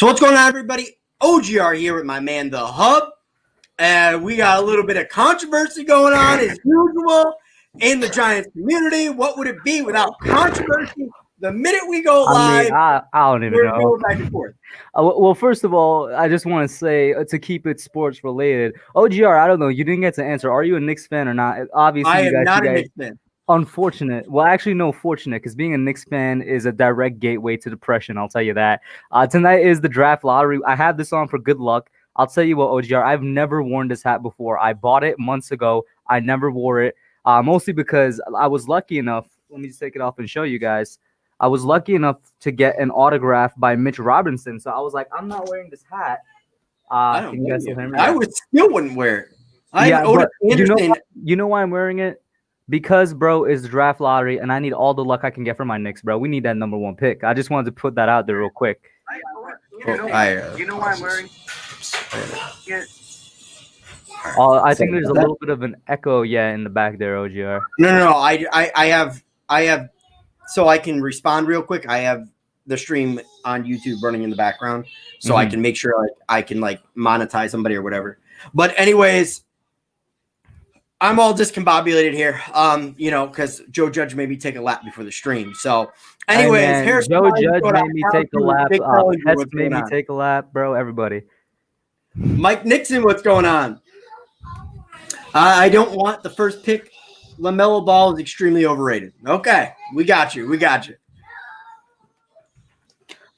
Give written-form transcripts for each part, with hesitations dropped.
So what's going on, everybody? OGR here with my man, The Hub. And we got a little bit of controversy going on as usual in the Giants community. What would it be without controversy? The minute we go live, I don't even know. We're back and forth. Well, first of all, I just want to say to keep it sports related. OGR, I don't know. You didn't get to answer. Are you a Knicks fan or not? Obviously, I am not a Knicks fan. Unfortunate. Well, actually, no, fortunate, because being a Knicks fan is a direct gateway to depression. I'll tell you that. Tonight is the draft lottery. I have this on for good luck. I'll tell you what, OGR, I've never worn this hat before. I bought it months ago. I never wore it, mostly because I was lucky enough. Let me just take it off and show you guys. I was lucky enough to get an autograph by Mitch Robinson. So I was like, I'm not wearing this hat. I would still wouldn't wear it. You know why I'm wearing it? Because, bro, it's the draft lottery, and I need all the luck I can get for my Knicks, bro. We need that number one pick. I just wanted to put that out there real quick. You know why I'm wearing? I think there's a little bit of an echo, in the back there, OGR. No. I have, so I can respond real quick. I have the stream on YouTube running in the background, so I can make sure I can monetize somebody or whatever. But anyways, I'm all discombobulated here, because Joe Judge made me take a lap before the stream. So, anyways, Joe Judge made me take a lap. Hess made me take a lap, bro. Everybody. Mike Nixon, what's going on? I don't want the first pick. LaMelo Ball is extremely overrated. Okay, we got you.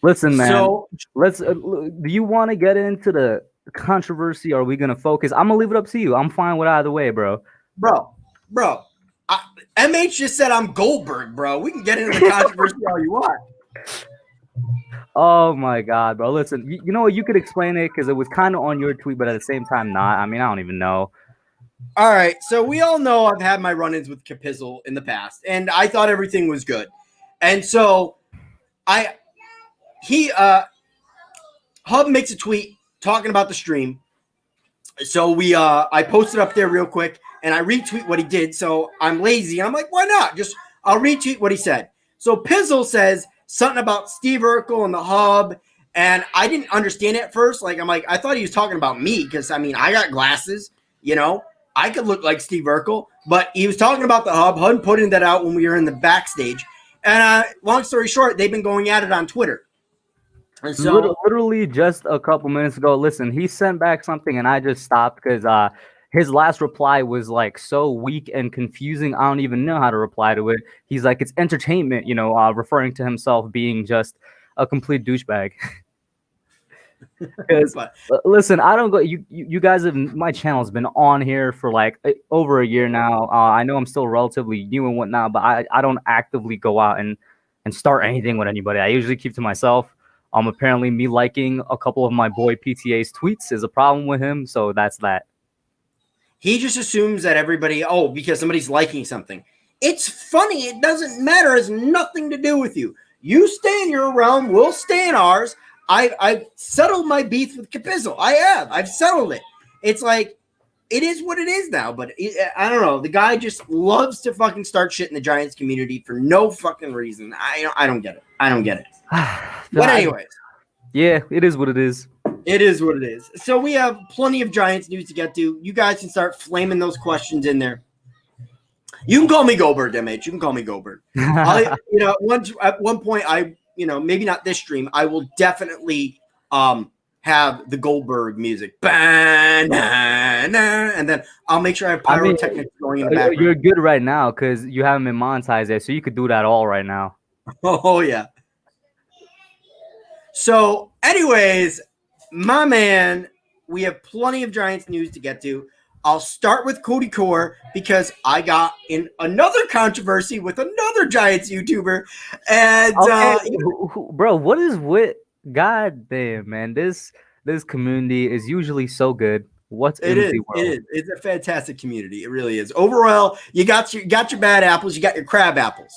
Listen, man. So, let's. Do you want to get into the controversy? Or are we gonna focus? I'm gonna leave it up to you. I'm fine with either way, bro. Bro. MH just said I'm Goldberg, bro. We can get into the controversy all you want. Oh my God, bro. Listen, you know what? You could explain it because it was kind of on your tweet, but at the same time, not. I mean, I don't even know. All right, so we all know I've had my run-ins with Kapizel in the past, and I thought everything was good. And so Hub makes a tweet talking about the stream. So I posted up there real quick, and I retweet what he did. So I'm lazy. I'm like, why not? I'll retweet what he said. So Pizzle says something about Steve Urkel and the Hub, and I didn't understand it at first. I thought he was talking about me because, I got glasses, I could look like Steve Urkel, but he was talking about the Hub. Hub putting that out when we were in the backstage. And long story short, they've been going at it on Twitter. And so, literally just a couple minutes ago, listen, he sent back something and I just stopped because his last reply was so weak and confusing. I don't even know how to reply to it. He's like, it's entertainment, referring to himself being just a complete douchebag. Because listen, I don't go. You guys have, my channel's been on here for over a year now. I know I'm still relatively new and whatnot, but I don't actively go out and start anything with anybody. I usually keep to myself. Apparently me liking a couple of my boy PTA's tweets is a problem with him, so that's that. He just assumes that everybody, because somebody's liking something. It's funny. It doesn't matter. It has nothing to do with you. You stay in your realm. We'll stay in ours. I've settled my beef with Kapizel. I've settled it. It's it is what it is now. But I don't know. The guy just loves to fucking start shit in the Giants community for no fucking reason. I don't get it. But anyways. Yeah, it is what it is. It is what it is. So we have plenty of Giants news to get to. You guys can start flaming those questions in there. You can call me Goldberg, MH. You can call me Goldberg. At one point, maybe not this stream, I will definitely have the Goldberg music. And then I'll make sure I have pyrotechnics going in the background. You're good right now because you haven't been monetized yet, so you could do that all right now. Oh, yeah. So, anyways, my man, we have plenty of Giants news to get to. I'll start with Cody Core because I got in another controversy with another Giants YouTuber. And bro, what is with God damn, man? This community is usually so good. What's it is? It is. It's a fantastic community. It really is. Overall, you got your bad apples, you got your crab apples.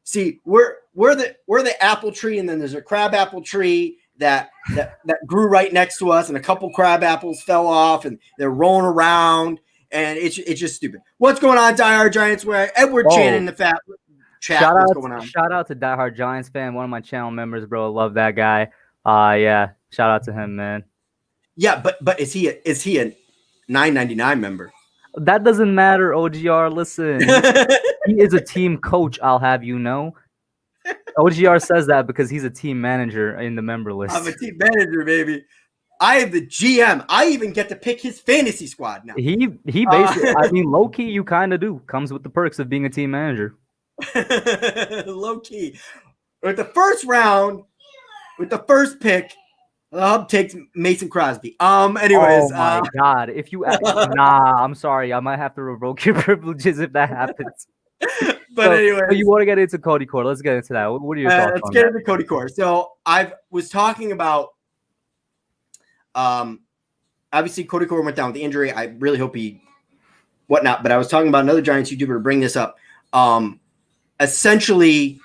See, we're the apple tree, and then there's a crab apple tree that grew right next to us, and a couple crab apples fell off, and they're rolling around, and it's just stupid. What's going on, Die Hard Giants? Where Edward Chan in the chat. What's going on? Shout out to Die Hard Giants fan, one of my channel members, bro. Love that guy. Yeah. Shout out to him, man. Yeah, but is he a 999 member? That doesn't matter, OGR. Listen, he is a team coach, I'll have you know. OGR says that because he's a team manager in the member list. I'm a team manager, baby. I am the GM. I even get to pick his fantasy squad now. He basically, I mean, low key, you kind of do. Comes with the perks of being a team manager. Low key. With the first round, with the first pick, the Hub takes Mason Crosby. Anyways. Oh my God. If you I'm sorry. I might have to revoke your privileges if that happens. But anyway, you want to get into Cody Core? Let's get into that. What are your thoughts? Let's get into Cody Core. So I was talking about, obviously Cody Core went down with the injury. I really hope he whatnot. But I was talking about another Giants YouTuber to bring this up. Essentially,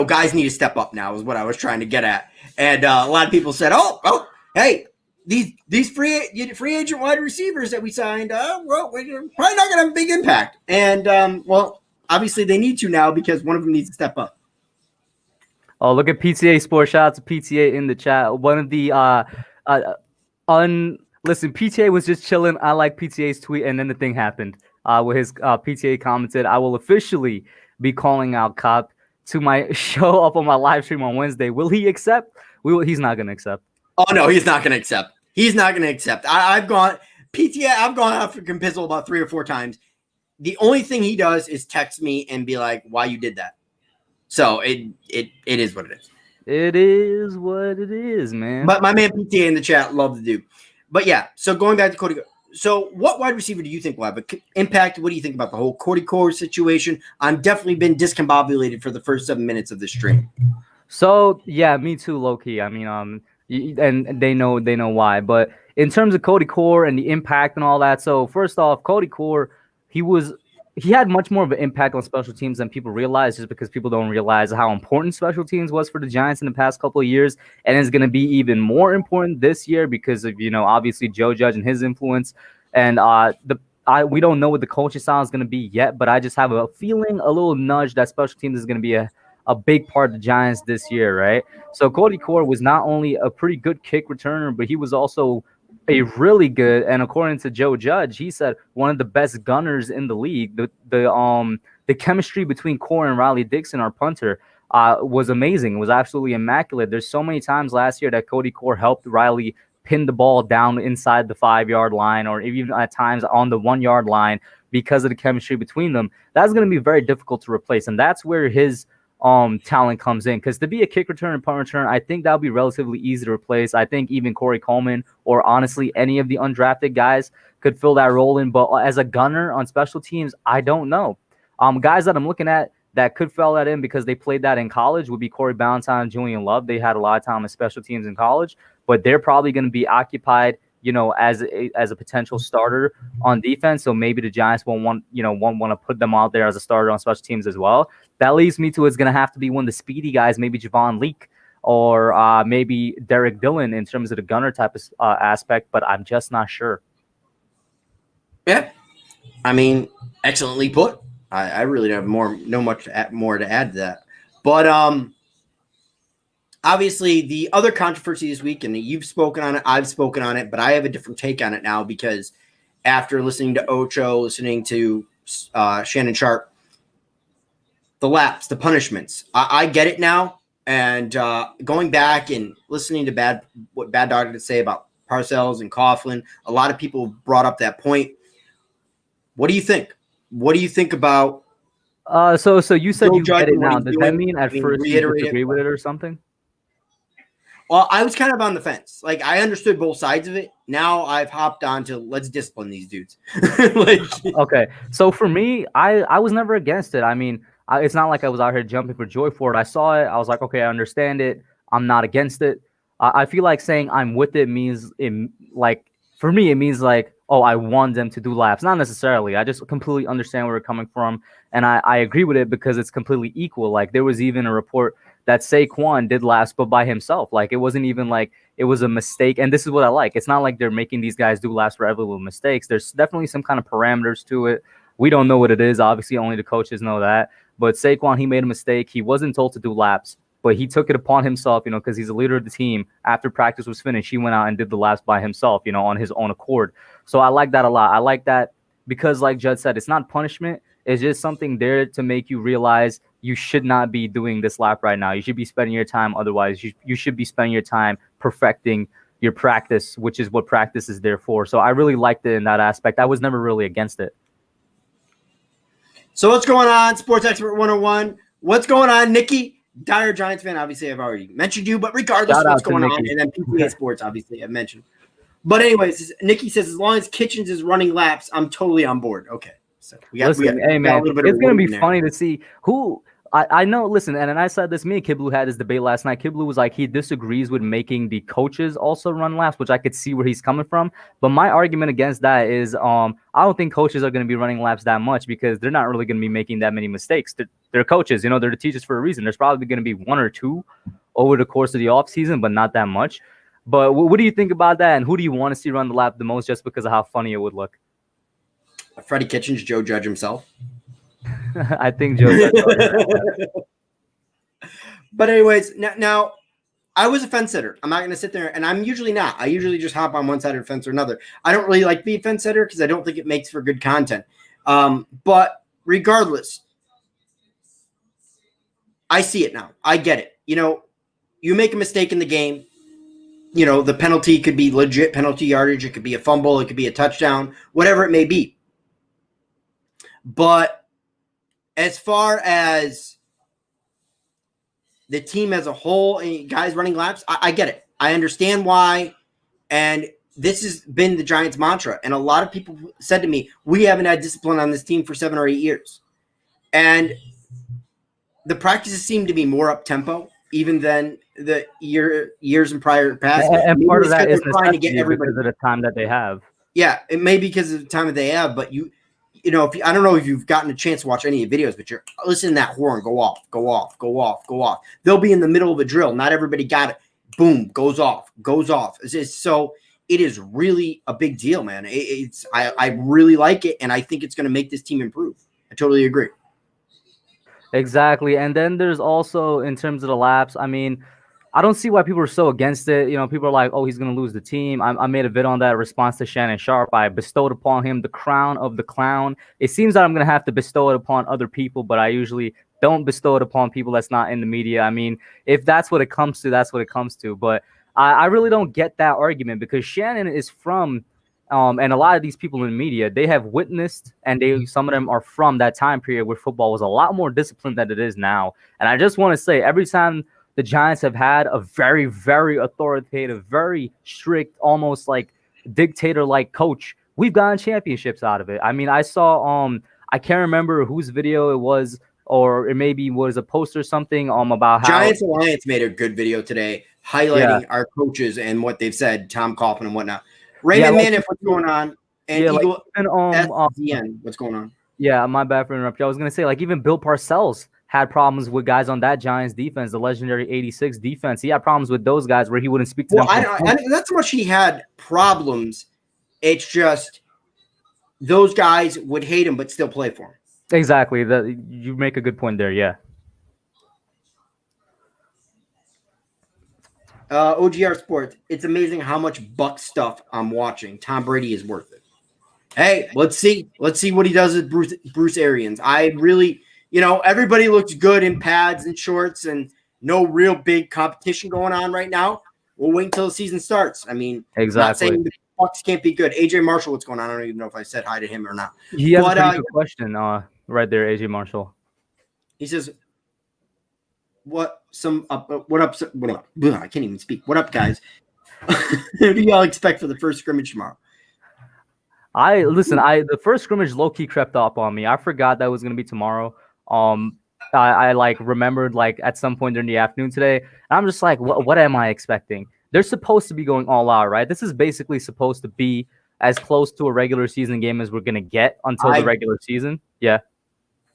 guys need to step up now is what I was trying to get at. And a lot of people said, oh, hey. These free agent wide receivers that we signed, we're probably not going to have a big impact. And, obviously they need to now because one of them needs to step up. Oh, look at PTA Sports. Shout out to PTA in the chat. One of the listen, PTA was just chilling. I like PTA's tweet, and then the thing happened. Where his PTA commented, "I will officially be calling out Cop to my show up on my live stream on Wednesday. Will he accept? He's not going to accept." Oh, no, he's not going to accept. He's not going to accept. I've gone after Compizzle about 3 or 4 times. The only thing he does is text me and be like, why you did that. So it is what it is. It is what it is, man. But my man PTA in the chat loved the dude. But yeah, so going back to Cody. So what wide receiver do you think will have an impact? What do you think about the whole Cody Core situation? I've definitely been discombobulated for the first 7 minutes of the stream. So yeah, me too, low key. I mean, and they know why. But in terms of Cody Core and the impact and all that, so first off, Cody Core, he had much more of an impact on special teams than people realize, just because people don't realize how important special teams was for the Giants in the past couple of years, and it's going to be even more important this year because of obviously Joe Judge and his influence, and we don't know what the coaching style is going to be yet, but I just have a feeling, a little nudge that special teams is going to be a big part of the Giants this year, right? So Cody Core was not only a pretty good kick returner, but he was also a really good, and according to Joe Judge, he said one of the best gunners in the league. The chemistry between Core and Riley Dixon, our punter, was amazing. It was absolutely immaculate. There's so many times last year that Cody Core helped Riley pin the ball down inside the 5-yard line, or even at times on the 1-yard line because of the chemistry between them. That's going to be very difficult to replace, and that's where his talent comes in, because to be a kick return and punt return, I think that'll be relatively easy to replace. I think even Corey Coleman, or honestly any of the undrafted guys, could fill that role in. But as a gunner on special teams, I don't know. Guys that I'm looking at that could fill that in because they played that in college would be Corey Ballantyne and Julian Love. They had a lot of time in special teams in college, but they're probably going to be occupied, as a potential starter on defense. So maybe the Giants won't want to put them out there as a starter on special teams as well. That leads me to, it's going to have to be one of the speedy guys, maybe Javon Leak or maybe Derek Dillon in terms of the gunner type of aspect, but I'm just not sure. Yeah. I mean, excellently put. I really don't have much more to add to that. But obviously, the other controversy this week, and you've spoken on it, I've spoken on it, but I have a different take on it now because after listening to Ocho, listening to Shannon Sharp, the laps, the punishments, I get it now. And going back and listening to what Bad Dog had to say about Parcells and Coughlin, a lot of people brought up that point. What do you think? What do you think about? So you said you get it now. Does that mean at first you disagree with it or something? Well, I was kind of on the fence. Like, I understood both sides of it. Now I've hopped on to let's discipline these dudes. Okay. So for me, I was never against it. I mean, it's not like I was out here jumping for joy for it. I saw it. I was like, okay, I understand it. I'm not against it. I feel like saying I'm with it means, for me, it means like, oh, I want them to do laps. Not necessarily. I just completely understand where we're coming from. And I agree with it because it's completely equal. Like, there was even a report that Saquon did laps, but by himself. Like, it wasn't even like it was a mistake. And this is what I like. It's not like they're making these guys do laps for every little mistakes. There's definitely some kind of parameters to it. We don't know what it is. Obviously, only the coaches know that. But Saquon, he made a mistake. He wasn't told to do laps. but he took it upon himself, because he's a leader of the team. After practice was finished, he went out and did the laps by himself, on his own accord. So I like that a lot. I like that because, like Judd said, it's not punishment. It's just something there to make you realize you should not be doing this lap right now. You should be spending your time. Otherwise, you should be spending your time perfecting your practice, which is what practice is there for. So I really liked it in that aspect. I was never really against it. So what's going on, Sports Expert 101? What's going on, Nikki? Dire Giants fan. Obviously, I've already mentioned you, but regardless of what's going on, and then PPA Sports, obviously, I've mentioned. But anyways, Nikki says, as long as Kitchens is running laps, I'm totally on board. Okay. So hey man, it's gonna be funny to see who I know. Listen, and I said this. Me and Kiblu had this debate last night. Kiblu was like he disagrees with making the coaches also run laps, which I could see where he's coming from. But my argument against that is, I don't think coaches are going to be running laps that much because they're not really going to be making that many mistakes. They're coaches, they're the teachers for a reason. There's probably going to be one or two over the course of the off season, but not that much. But what do you think about that? And who do you want to see run the lap the most, just because of how funny it would look? Freddie Kitchens, Joe Judge himself. I think Joe Judge. But anyways, now I was a fence sitter. I'm not going to sit there, and I'm usually not. I usually just hop on one side of the fence or another. I don't really like being a fence sitter because I don't think it makes for good content. But regardless, I see it now. I get it. You make a mistake in the game. The penalty could be legit penalty yardage. It could be a fumble. It could be a touchdown, whatever it may be. But as far as the team as a whole and guys running laps, I get it. I understand why. And this has been the Giants' mantra. And a lot of people said to me, we haven't had discipline on this team for 7 or 8 years. And the practices seem to be more up-tempo, even than the years in prior past. And maybe part of that is trying to get everybody because of the time that they have. Yeah, it may be because of the time that they have, but if I don't know if you've gotten a chance to watch any of the videos, but you're listening to that horn go off, go off, go off, go off. They'll be in the middle of a drill. Not everybody got it. Boom, goes off, goes off. So it is really a big deal, man. I really like it, and I think it's going to make this team improve. I totally agree. Exactly. And then there's also, in terms of the laps, I don't see why people are so against it. People are like, oh, he's going to lose the team. I made a vid on that response to Shannon Sharp. I bestowed upon him the crown of the clown. It seems that I'm going to have to bestow it upon other people, but I usually don't bestow it upon people that's not in the media. If that's what it comes to, that's what it comes to. But I really don't get that argument because Shannon is from, and a lot of these people in the media, they have witnessed, and some of them are from that time period where football was a lot more disciplined than it is now. And I just want to say, every time the Giants have had a very, very authoritative, very strict, almost like dictator-like coach, we've gotten championships out of it. I saw, I can't remember whose video it was, or it maybe was a post or something about how Giants Alliance made a good video today highlighting our coaches and what they've said, Tom Coughlin and whatnot. Raymond Maniff, what's going on? And Eagle SDN, what's going on? Yeah, my bad for interrupting. I was going to say, even Bill Parcells had problems with guys on that Giants defense, the legendary 86 defense. He had problems with those guys where he wouldn't speak to them. I that's how much he had problems. It's just those guys would hate him but still play for him. Exactly. You make a good point there, yeah. OGR Sports, it's amazing how much Buck stuff I'm watching. Tom Brady is worth it. Hey, let's see what he does with Bruce Arians. I really... everybody looks good in pads and shorts and no real big competition going on right now. We'll wait until the season starts. Exactly. Not saying the Bucs can't be good. AJ Marshall, what's going on? I don't even know if I said hi to him or not. He has a pretty good question right there, AJ Marshall. He says, what up? I can't even speak. What up, guys? What do y'all expect for the first scrimmage tomorrow? The first scrimmage low-key crept up on me. I forgot that was going to be tomorrow. I remembered at some point during the afternoon today, and I'm just like, what am I expecting? They're supposed to be going all out, right? This is basically supposed to be as close to a regular season game as we're going to get until the regular season. Yeah.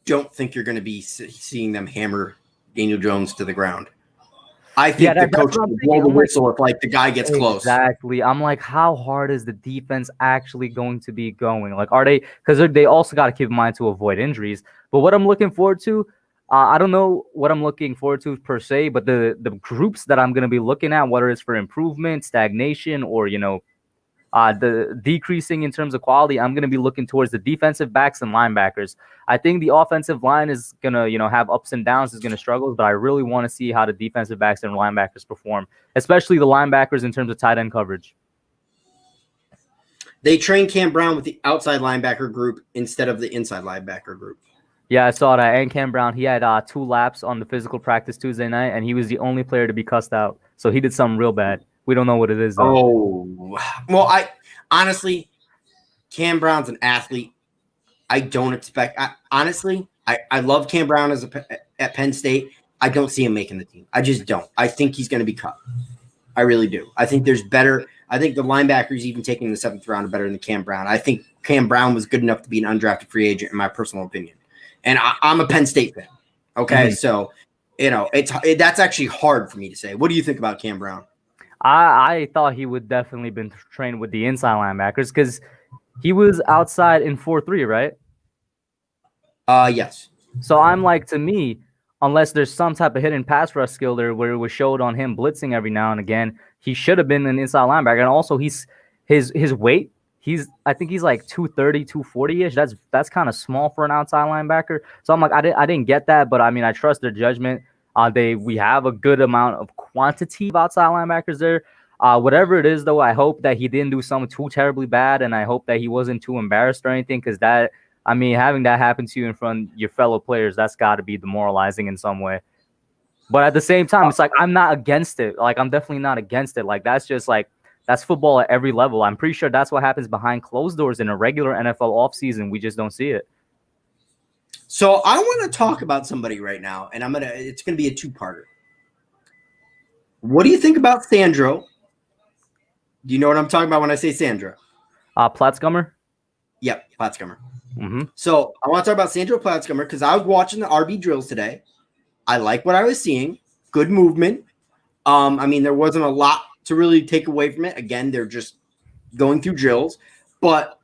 Don't think you're going to be seeing them hammer Daniel Jones to the ground. I think the coach will blow the whistle if the guy gets close. Exactly. I'm like, how hard is the defense actually going to be going? Are they? Because they also got to keep in mind to avoid injuries. But what I'm looking forward to, I don't know what I'm looking forward to per se, but the groups that I'm going to be looking at, whether it's for improvement, stagnation, or the decreasing in terms of quality, I'm going to be looking towards the defensive backs and linebackers. I think the offensive line is going to have ups and downs, is going to struggle, but I really want to see how the defensive backs and linebackers perform, especially the linebackers in terms of tight end coverage. They trained Cam Brown with the outside linebacker group instead of the inside linebacker group. Yeah, I saw that. And Cam Brown, he had 2 laps on the physical practice Tuesday night, and he was the only player to be cussed out. So he did something real bad. We don't know what it is, though. Oh, well, honestly, Cam Brown's an athlete. I don't expect. I love Cam Brown at Penn State. I don't see him making the team. I just don't. I think he's going to be cut. I really do. I think there's better. I think the linebackers even taking the 7th round are better than Cam Brown. I think Cam Brown was good enough to be an undrafted free agent, in my personal opinion. And I'm a Penn State fan. Okay, so that's actually hard for me to say. What do you think about Cam Brown? I thought he would definitely been trained with the inside linebackers because he was outside in 4-3, right? Yes. So I'm like, to me, unless there's some type of hidden pass rush skill there where it was showed on him blitzing every now and again, he should have been an inside linebacker. And also his weight, I think he's like 230, 240-ish. That's kind of small for an outside linebacker. So I'm like, I didn't get that, but I mean, I trust their judgment. We have a good amount of quantity of outside linebackers there. Whatever it is, though, I hope that he didn't do something too terribly bad, and I hope that he wasn't too embarrassed or anything, because having that happen to you in front of your fellow players, that's got to be demoralizing in some way. But at the same time, it's like, I'm not against it. Like, I'm definitely not against it. Like, that's just like, that's football at every level. I'm pretty sure that's what happens behind closed doors in a regular NFL offseason. We just don't see it. So I want to talk about somebody right now, and it's going to be a 2-parter. What do you think about Sandro? Do you know what I'm talking about when I say Sandro? Platzgummer? Yep, Platzgummer. Mm-hmm. So I want to talk about Sandro Platzgummer because I was watching the RB drills today. I like what I was seeing. Good movement. There wasn't a lot to really take away from it. Again, they're just going through drills. But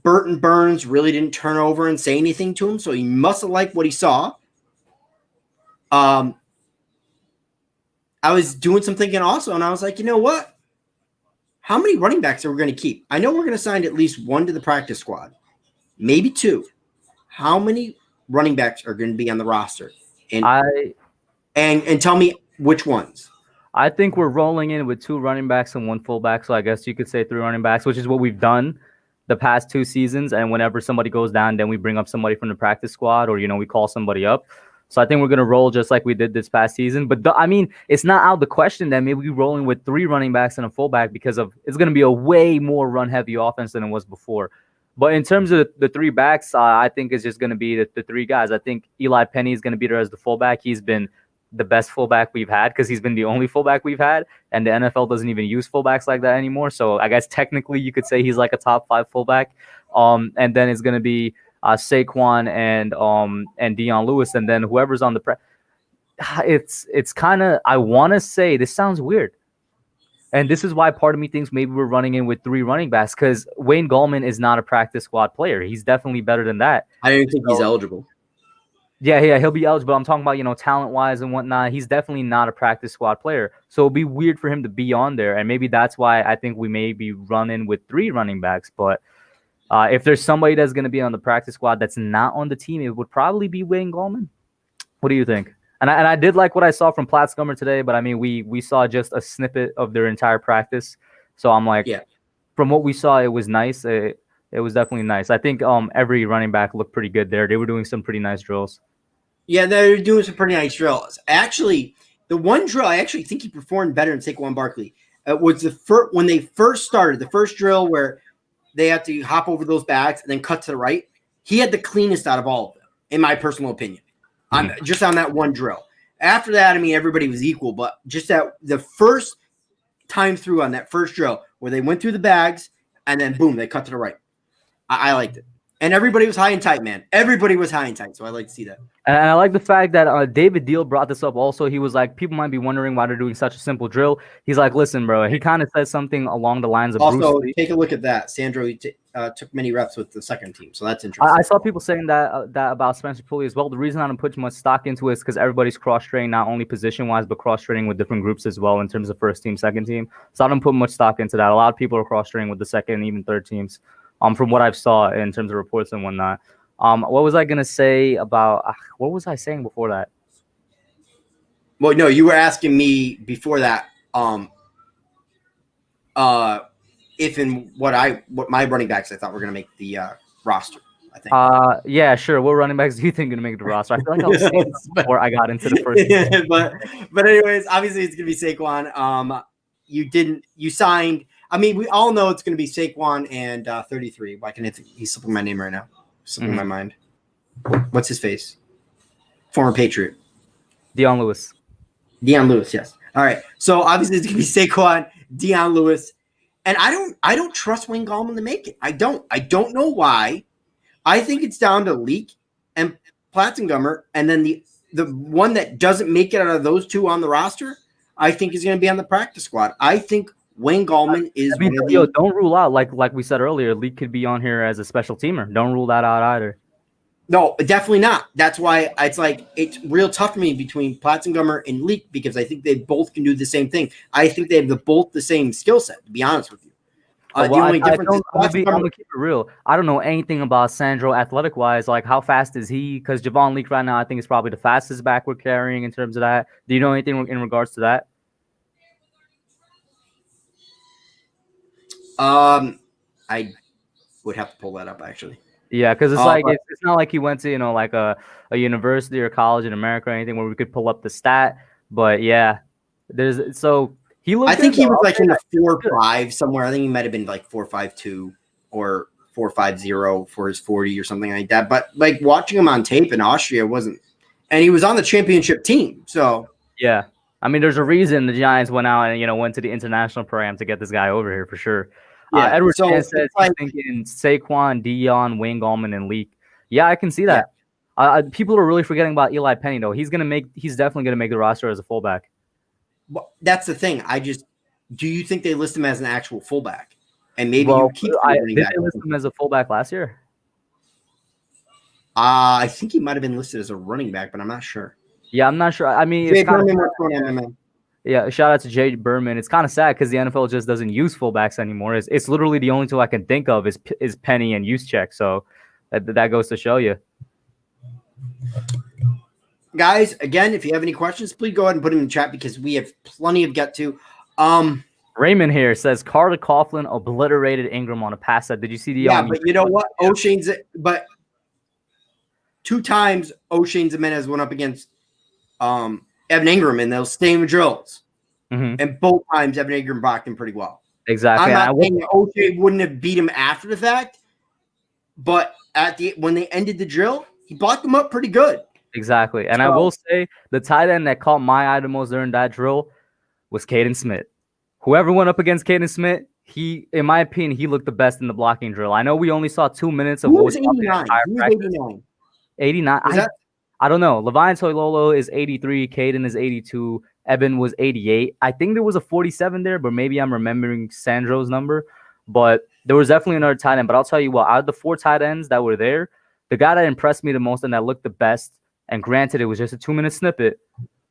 Burton Burns really didn't turn over and say anything to him, so he must have liked what he saw. I was doing some thinking also, and I was like, you know what? How many running backs are we going to keep? I know we're going to sign at least 1 to the practice squad, maybe 2. How many running backs are going to be on the roster? And tell me which ones. I think we're rolling in with 2 running backs and 1 fullback, so I guess you could say 3 running backs, which is what we've done the past 2 seasons. And whenever somebody goes down, then we bring up somebody from the practice squad, or we call somebody up. So I think we're going to roll just like we did this past season. But it's not out of the question that maybe we're rolling with 3 running backs and a fullback because it's going to be a way more run-heavy offense than it was before. But in terms of the 3 backs, I think it's just going to be the 3 guys. I think Eli Penny is going to be there as the fullback. He's been the best fullback we've had because he's been the only fullback we've had, and the NFL doesn't even use fullbacks like that anymore. So I guess technically you could say he's like a top 5 fullback. And then it's going to be Saquon and Dion Lewis, and then whoever's on the it's kind of, I want to say, this sounds weird, and this is why part of me thinks maybe we're running in with 3 running backs, because Wayne Gallman is not a practice squad player. He's definitely better than that. I don't think he's eligible. Yeah, he'll be eligible. I'm talking about, talent-wise and whatnot. He's definitely not a practice squad player. So it'll be weird for him to be on there, and maybe that's why I think we may be running with 3 running backs. But if there's somebody that's going to be on the practice squad that's not on the team, it would probably be Wayne Gallman. What do you think? And I did like what I saw from Platzgummer today, but we saw just a snippet of their entire practice. So I'm like, yeah, from what we saw, it was nice. It was definitely nice. I think every running back looked pretty good there. They were doing some pretty nice drills. Yeah, they're doing some pretty nice drills. Actually, the one drill I actually think he performed better than Saquon Barkley was when they first started, the first drill where they had to hop over those bags and then cut to the right. He had the cleanest out of all of them, in my personal opinion. Just on that one drill. After that, everybody was equal, but just that the first time through on that first drill where they went through the bags and then boom, they cut to the right. I liked it. And everybody was high and tight, man. Everybody was high and tight. So I like to see that. And I like the fact that David Deal brought this up also. He was like, people might be wondering why they're doing such a simple drill. He's like, listen, bro. He kind of said something along the lines of also, Bruce Lee. take a look at that. Sandro took many reps with the second team. So that's interesting. I saw people saying that about Spencer Pulley as well. The reason I don't put much stock into it is because everybody's cross-training, not only position-wise, but cross-training with different groups as well in terms of first team, second team. So I don't put much stock into that. A lot of people are cross-training with the second and even third teams. From what I've saw in terms of reports and whatnot. What was I gonna say about? What was I saying before that? Well, no, you were asking me before that. If and what my running backs I thought were gonna make the roster. I think. Yeah, sure. What running backs do you think are gonna make the roster? I feel like I was saying this before I got into the first. but anyways, obviously it's gonna be Saquon. You signed. I mean, we all know it's going to be Saquon and 33. Why can he's slipping my name right now? Slipping my mind. What's his face? Former Patriot. Dion Lewis. Dion Lewis, yes. All right. So obviously it's going to be Saquon, Dion Lewis, and I don't trust Wayne Gallman to make it. I don't know why. I think it's down to Leak and Platzengummer, and then the one that doesn't make it out of those two on the roster, I think is going to be on the practice squad. I think Wayne Gallman is. I mean, don't rule out like we said earlier. Leak could be on here as a special teamer. Don't rule that out either. No, definitely not. That's why it's real tough for me between Platzengummer and Leak because I think they both can do the same thing. I think they have both the same skill set. To be honest with you, the only difference is I'm gonna keep it real. I don't know anything about Sandro athletic wise. Like how fast is he? Because Javon Leak right now, I think is probably the fastest back we're carrying in terms of that. Do you know anything in regards to that? I would have to pull that up actually. Yeah, because it's not like he went to like a university or college in America or anything where we could pull up the stat. But yeah, he looked. I think he was like in the 4.5 somewhere. I think he might have been like 4.52 or 4.50 for his 40 or something like that. But like watching him on tape in Austria wasn't, and he was on the championship team. So yeah, I mean, there's a reason the Giants went out and went to the international program to get this guy over here for sure. Yeah, Edward says he's thinking Saquon, Dion, Wayne Gallman, and Leak. Yeah, I can see that. Yeah. People are really forgetting about Eli Penny though. He's definitely gonna make the roster as a fullback. Well, that's the thing. Do you think they list him as an actual fullback? And maybe you keep. Did they list him as a fullback last year? I think he might have been listed as a running back, but I'm not sure. Yeah, I'm not sure. I mean, it's kind of. Yeah, shout out to Jay Berman. It's kind of sad because the NFL just doesn't use fullbacks anymore. It's literally the only two I can think of is Penny and Juszczyk. So that goes to show you. Guys, again, if you have any questions, please go ahead and put them in the chat because we have plenty of get to. Raymond here says Carter Coughlin obliterated Ingram on a pass set. Did you see the? Yeah, but you know what? But 2 times O'Shane Jimenez went up against Evan Ingram in those same drills. Mm-hmm. And both times Evan Ingram blocked him pretty well. Exactly. I'm not saying O'Shea wouldn't have beat him after the fact, but when they ended the drill, he blocked him up pretty good. Exactly. And I will say the tight end that caught my eye the most during that drill was Caden Smith. Whoever went up against Caden Smith, in my opinion, he looked the best in the blocking drill. I know we only saw 2 minutes of what was 89. 89. 89. I don't know. Levine Toilolo is 83. Caden is 82. Evan was 88. I think there was a 47 there, but maybe I'm remembering Sandro's number. But there was definitely another tight end. But I'll tell you what, out of the 4 tight ends that were there, the guy that impressed me the most and that looked the best, and granted it was just a 2-minute snippet,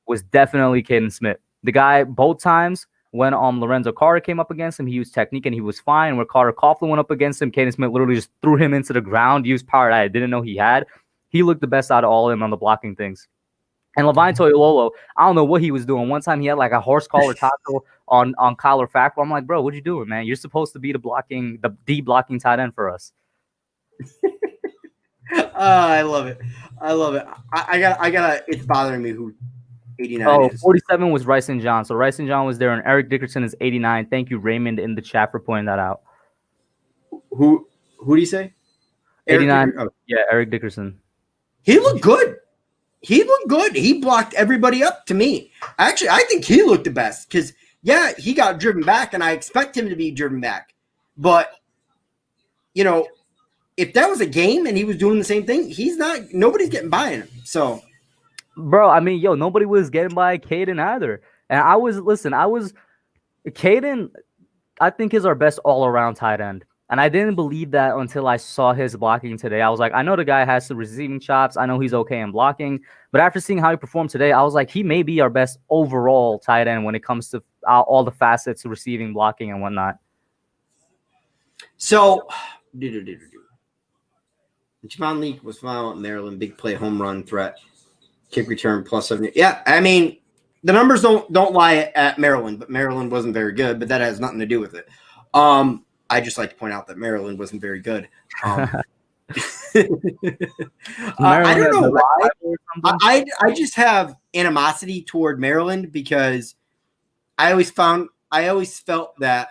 was definitely Caden Smith. The guy, both times, when Lorenzo Carter came up against him, he used technique and he was fine. When Carter Coughlin went up against him, Caden Smith literally just threw him into the ground, used power that I didn't know he had. He looked the best out of all of them on the blocking things. And Levine Toilolo, I don't know what he was doing. One time he had like a horse collar tackle on Kyler Fackrell. I'm like, bro, what you doing, man? You're supposed to be the blocking tight end for us. I love it. I love it. I got. It's bothering me who 89 is. 47 was Rice and John. So Rice and John was there, and Eric Dickerson is 89. Thank you, Raymond, in the chat for pointing that out. Who do you say? 89. Yeah, Eric Dickerson. He looked good. He blocked everybody up to me. Actually, I think he looked the best because, yeah, he got driven back, and I expect him to be driven back. But, if that was a game and he was doing the same thing, nobody's getting by him. So, bro, I mean, nobody was getting by Caden either. And Caden, I think is our best all-around tight end. And I didn't believe that until I saw his blocking today. I was like, I know the guy has some receiving chops. I know he's okay in blocking. But after seeing how he performed today, I was like, he may be our best overall tight end when it comes to all the facets, receiving, blocking, and whatnot. So, Javon Leak was found at Maryland, big play, home run threat, kick return +70. Yeah, I mean, the numbers don't lie at Maryland, but Maryland wasn't very good, but that has nothing to do with it. I just like to point out that Maryland wasn't very good. I don't know why. I just have animosity toward Maryland because I always felt that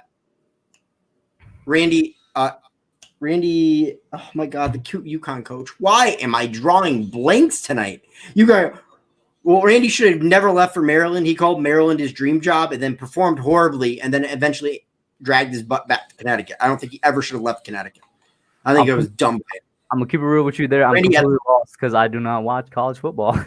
Randy, oh my God, the cute UConn coach. Why am I drawing blanks tonight? Randy should have never left for Maryland. He called Maryland his dream job and then performed horribly and then eventually dragged his butt back to Connecticut. I don't think he ever should have left Connecticut. I think it was dumb. I'm going to keep it real with you there. I'm completely lost because I do not watch college football.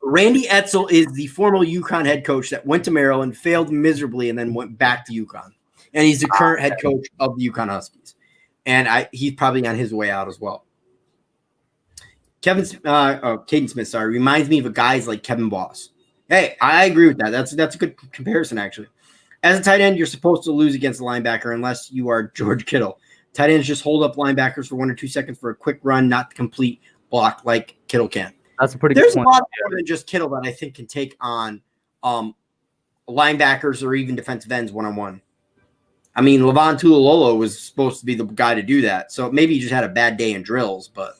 Randy Edsall is the former UConn head coach that went to Maryland, failed miserably, and then went back to UConn. And he's the current head coach of the UConn Huskies. And he's probably on his way out as well. Caden Smith, reminds me of guys like Kevin Boss. Hey, I agree with that. That's a good comparison, actually. As a tight end, you're supposed to lose against the linebacker unless you are George Kittle. Tight ends just hold up linebackers for 1 or 2 seconds for a quick run, not the complete block like Kittle can. That's a pretty There's good point. A lot more than just Kittle that I think can take on linebackers or even defensive ends one-on-one. I mean, Levon Tulalolo was supposed to be the guy to do that. So maybe he just had a bad day in drills, but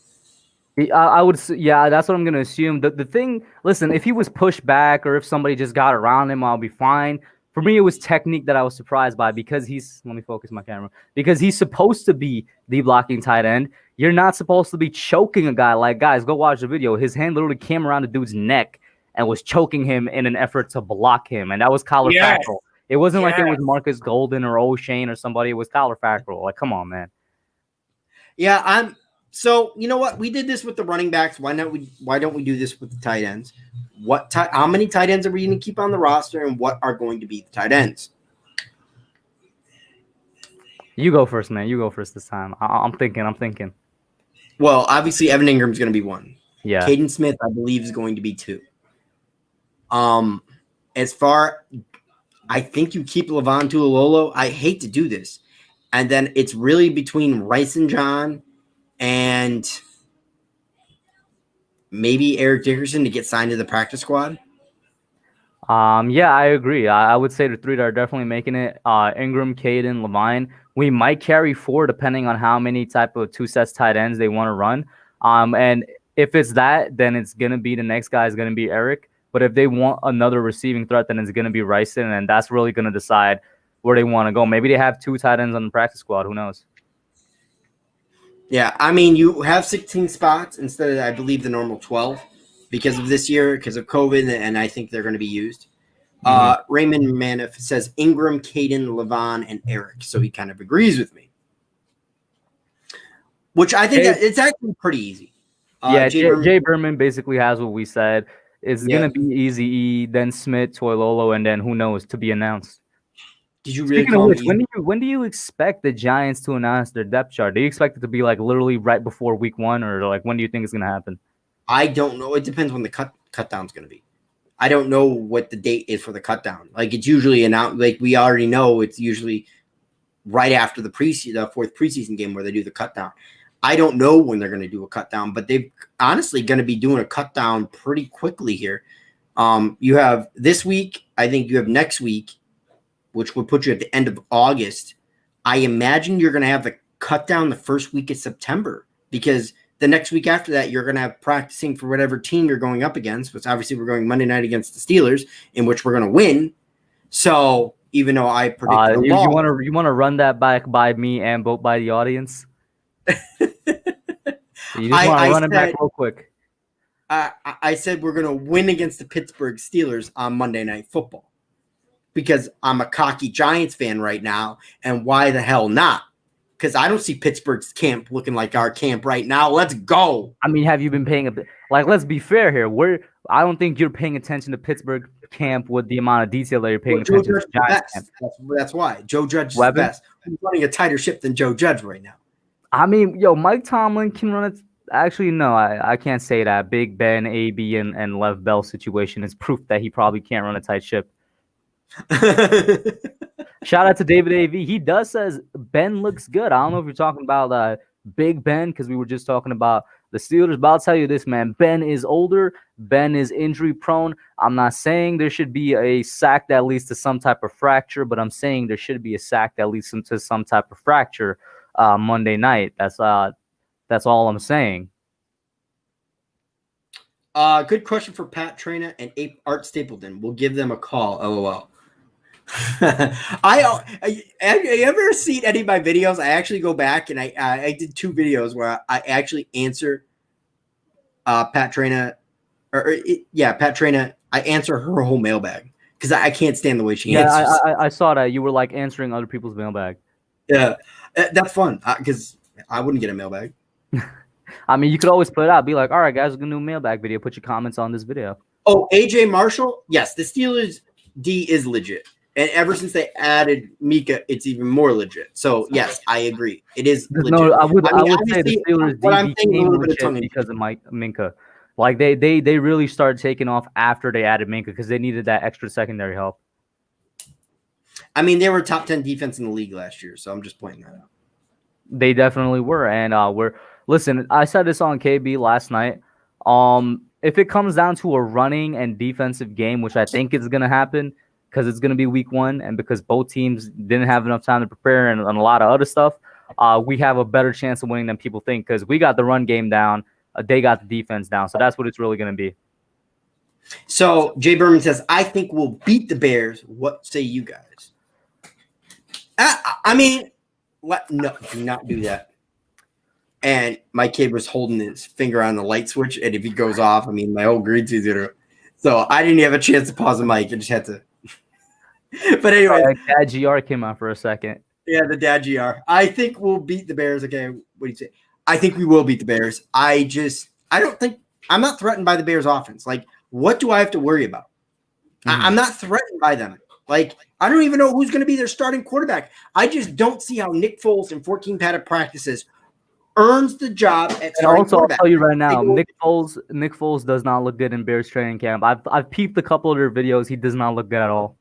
I would, yeah, that's what I'm going to assume. The thing, listen, if he was pushed back or if somebody just got around him, I'll be fine. For me, it was technique that I was surprised by because let me focus my camera, because he's supposed to be the blocking tight end. You're not supposed to be choking a guy. Like, guys, go watch the video. His hand literally came around the dude's neck and was choking him in an effort to block him. And that was Kyler Fackrell. It wasn't like it was Marcus Golden or O'Shane or somebody. It was Kyler Fackrell. Like, come on, man. Yeah, so you know what? We did this with the running backs. Why don't we do this with the tight ends? How many tight ends are we going to keep on the roster, and what are going to be the tight ends? You go first, man. You go first this time. I'm thinking. Well, obviously Evan Ingram's going to be 1. Yeah. Caden Smith, I believe, is going to be 2. I think you keep Levon Tulalolo. I hate to do this. And then it's really between Rice and John and maybe Eric Dickerson to get signed to the practice squad. Yeah, I agree. I would say the 3 that are definitely making it, Ingram, Caden, Levine. We might carry 4 depending on how many type of 2 sets tight ends they want to run. And if it's that, then it's going to be the next guy is going to be Eric. But if they want another receiving threat, then it's going to be Ryson, and that's really going to decide where they want to go. Maybe they have 2 tight ends on the practice squad. Who knows? Yeah, I mean, you have 16 spots instead of, I believe, the normal 12 because of this year, because of COVID, and I think they're going to be used. Raymond Maniff says Ingram, Caden, Levon, and Eric, so he kind of agrees with me, which I think it's actually pretty easy. Jay Berman basically has what we said. It's going to be Easy E, then Smith, Toilolo, and then who knows, to be announced. Did you really? Speaking of which, when do you expect the Giants to announce their depth chart? Do you expect it to be like literally right before week 1, or like when do you think it's going to happen? I don't know. It depends when the cut down's going to be. I don't know what the date is for the cut down. Like it's usually announced. Like we already know, it's usually right after the 4th preseason game where they do the cut down. I don't know when they're going to do a cut down, but they're honestly going to be doing a cut down pretty quickly here. You have this week. I think you have next week, which would put you at the end of August. I imagine you're going to have the cut down the first week of September because the next week after that, you're going to have practicing for whatever team you're going up against, which obviously we're going Monday night against the Steelers, in which we're going to win. So even though I predict you want to run that back by me and both by the audience? You just want to run it back real quick. I said we're going to win against the Pittsburgh Steelers on Monday Night Football because I'm a cocky Giants fan right now, and why the hell not? because I don't see Pittsburgh's camp looking like our camp right now. Let's go. I mean, have you been paying let's be fair here. I don't think you're paying attention to Pittsburgh camp with the amount of detail that you're paying attention to Giants camp. That's why. Joe Judge is the best. He's running a tighter ship than Joe Judge right now. I mean, Mike Tomlin can run it. Actually, no, I can't say that. Big Ben, AB, and Lev Bell situation is proof that he probably can't run a tight ship. Shout out to David A.V. He does says Ben looks good. I don't know if you're talking about Big Ben because we were just talking about the Steelers, but I'll tell you this, man. Ben is older. Ben is injury prone. I'm not saying there should be a sack that leads to some type of fracture, but I'm saying there should be a sack that leads to some type of fracture Monday night. That's all I'm saying. Good question for Pat Traina and Art Stapleton. We'll give them a call. LOL. Have you ever seen any of my videos? I actually go back and I did 2 videos where I actually answer Pat Traina, Pat Traina. I answer her whole mailbag because I can't stand the way she answers. I saw that you were like answering other people's mailbag. Yeah, that's fun because I wouldn't get a mailbag. I mean, you could always put it out. Be like, all right, guys, we're going to do a mailbag video. Put your comments on this video. Oh, AJ Marshall. Yes, the Steelers D is legit. And ever since they added Mika, it's even more legit. So, yes, I agree. It is legit. No, I would say the Steelers D became legit because of Minka. Like, they really started taking off after they added Minka because they needed that extra secondary help. I mean, they were top 10 defense in the league last year, so I'm just pointing that out. They definitely were. And listen, I said this on KB last night. If it comes down to a running and defensive game, which I think is going to happen because it's going to be week 1 and because both teams didn't have enough time to prepare and a lot of other stuff, we have a better chance of winning than people think because we got the run game down. They got the defense down. So that's what it's really going to be. So Jay Berman says, I think we'll beat the Bears. What say you guys? I mean, no, do not do that. And my kid was holding his finger on the light switch, and if he goes off, I mean, my whole green team's gonna. So I didn't have a chance to pause the mic. I just had to. But anyway, Dad GR came out for a second. Yeah, the Dad GR. I think we'll beat the Bears. Okay, what do you say? I think we will beat the Bears. I don't think I'm not threatened by the Bears' offense. Like, what do I have to worry about? I'm not threatened by them. Like, I don't even know who's going to be their starting quarterback. I just don't see how Nick Foles in 14 padded practices earns the job at starting quarterback. I'll tell you right now, Nick Foles does not look good in Bears training camp. I've peeped a couple of their videos. He does not look good at all.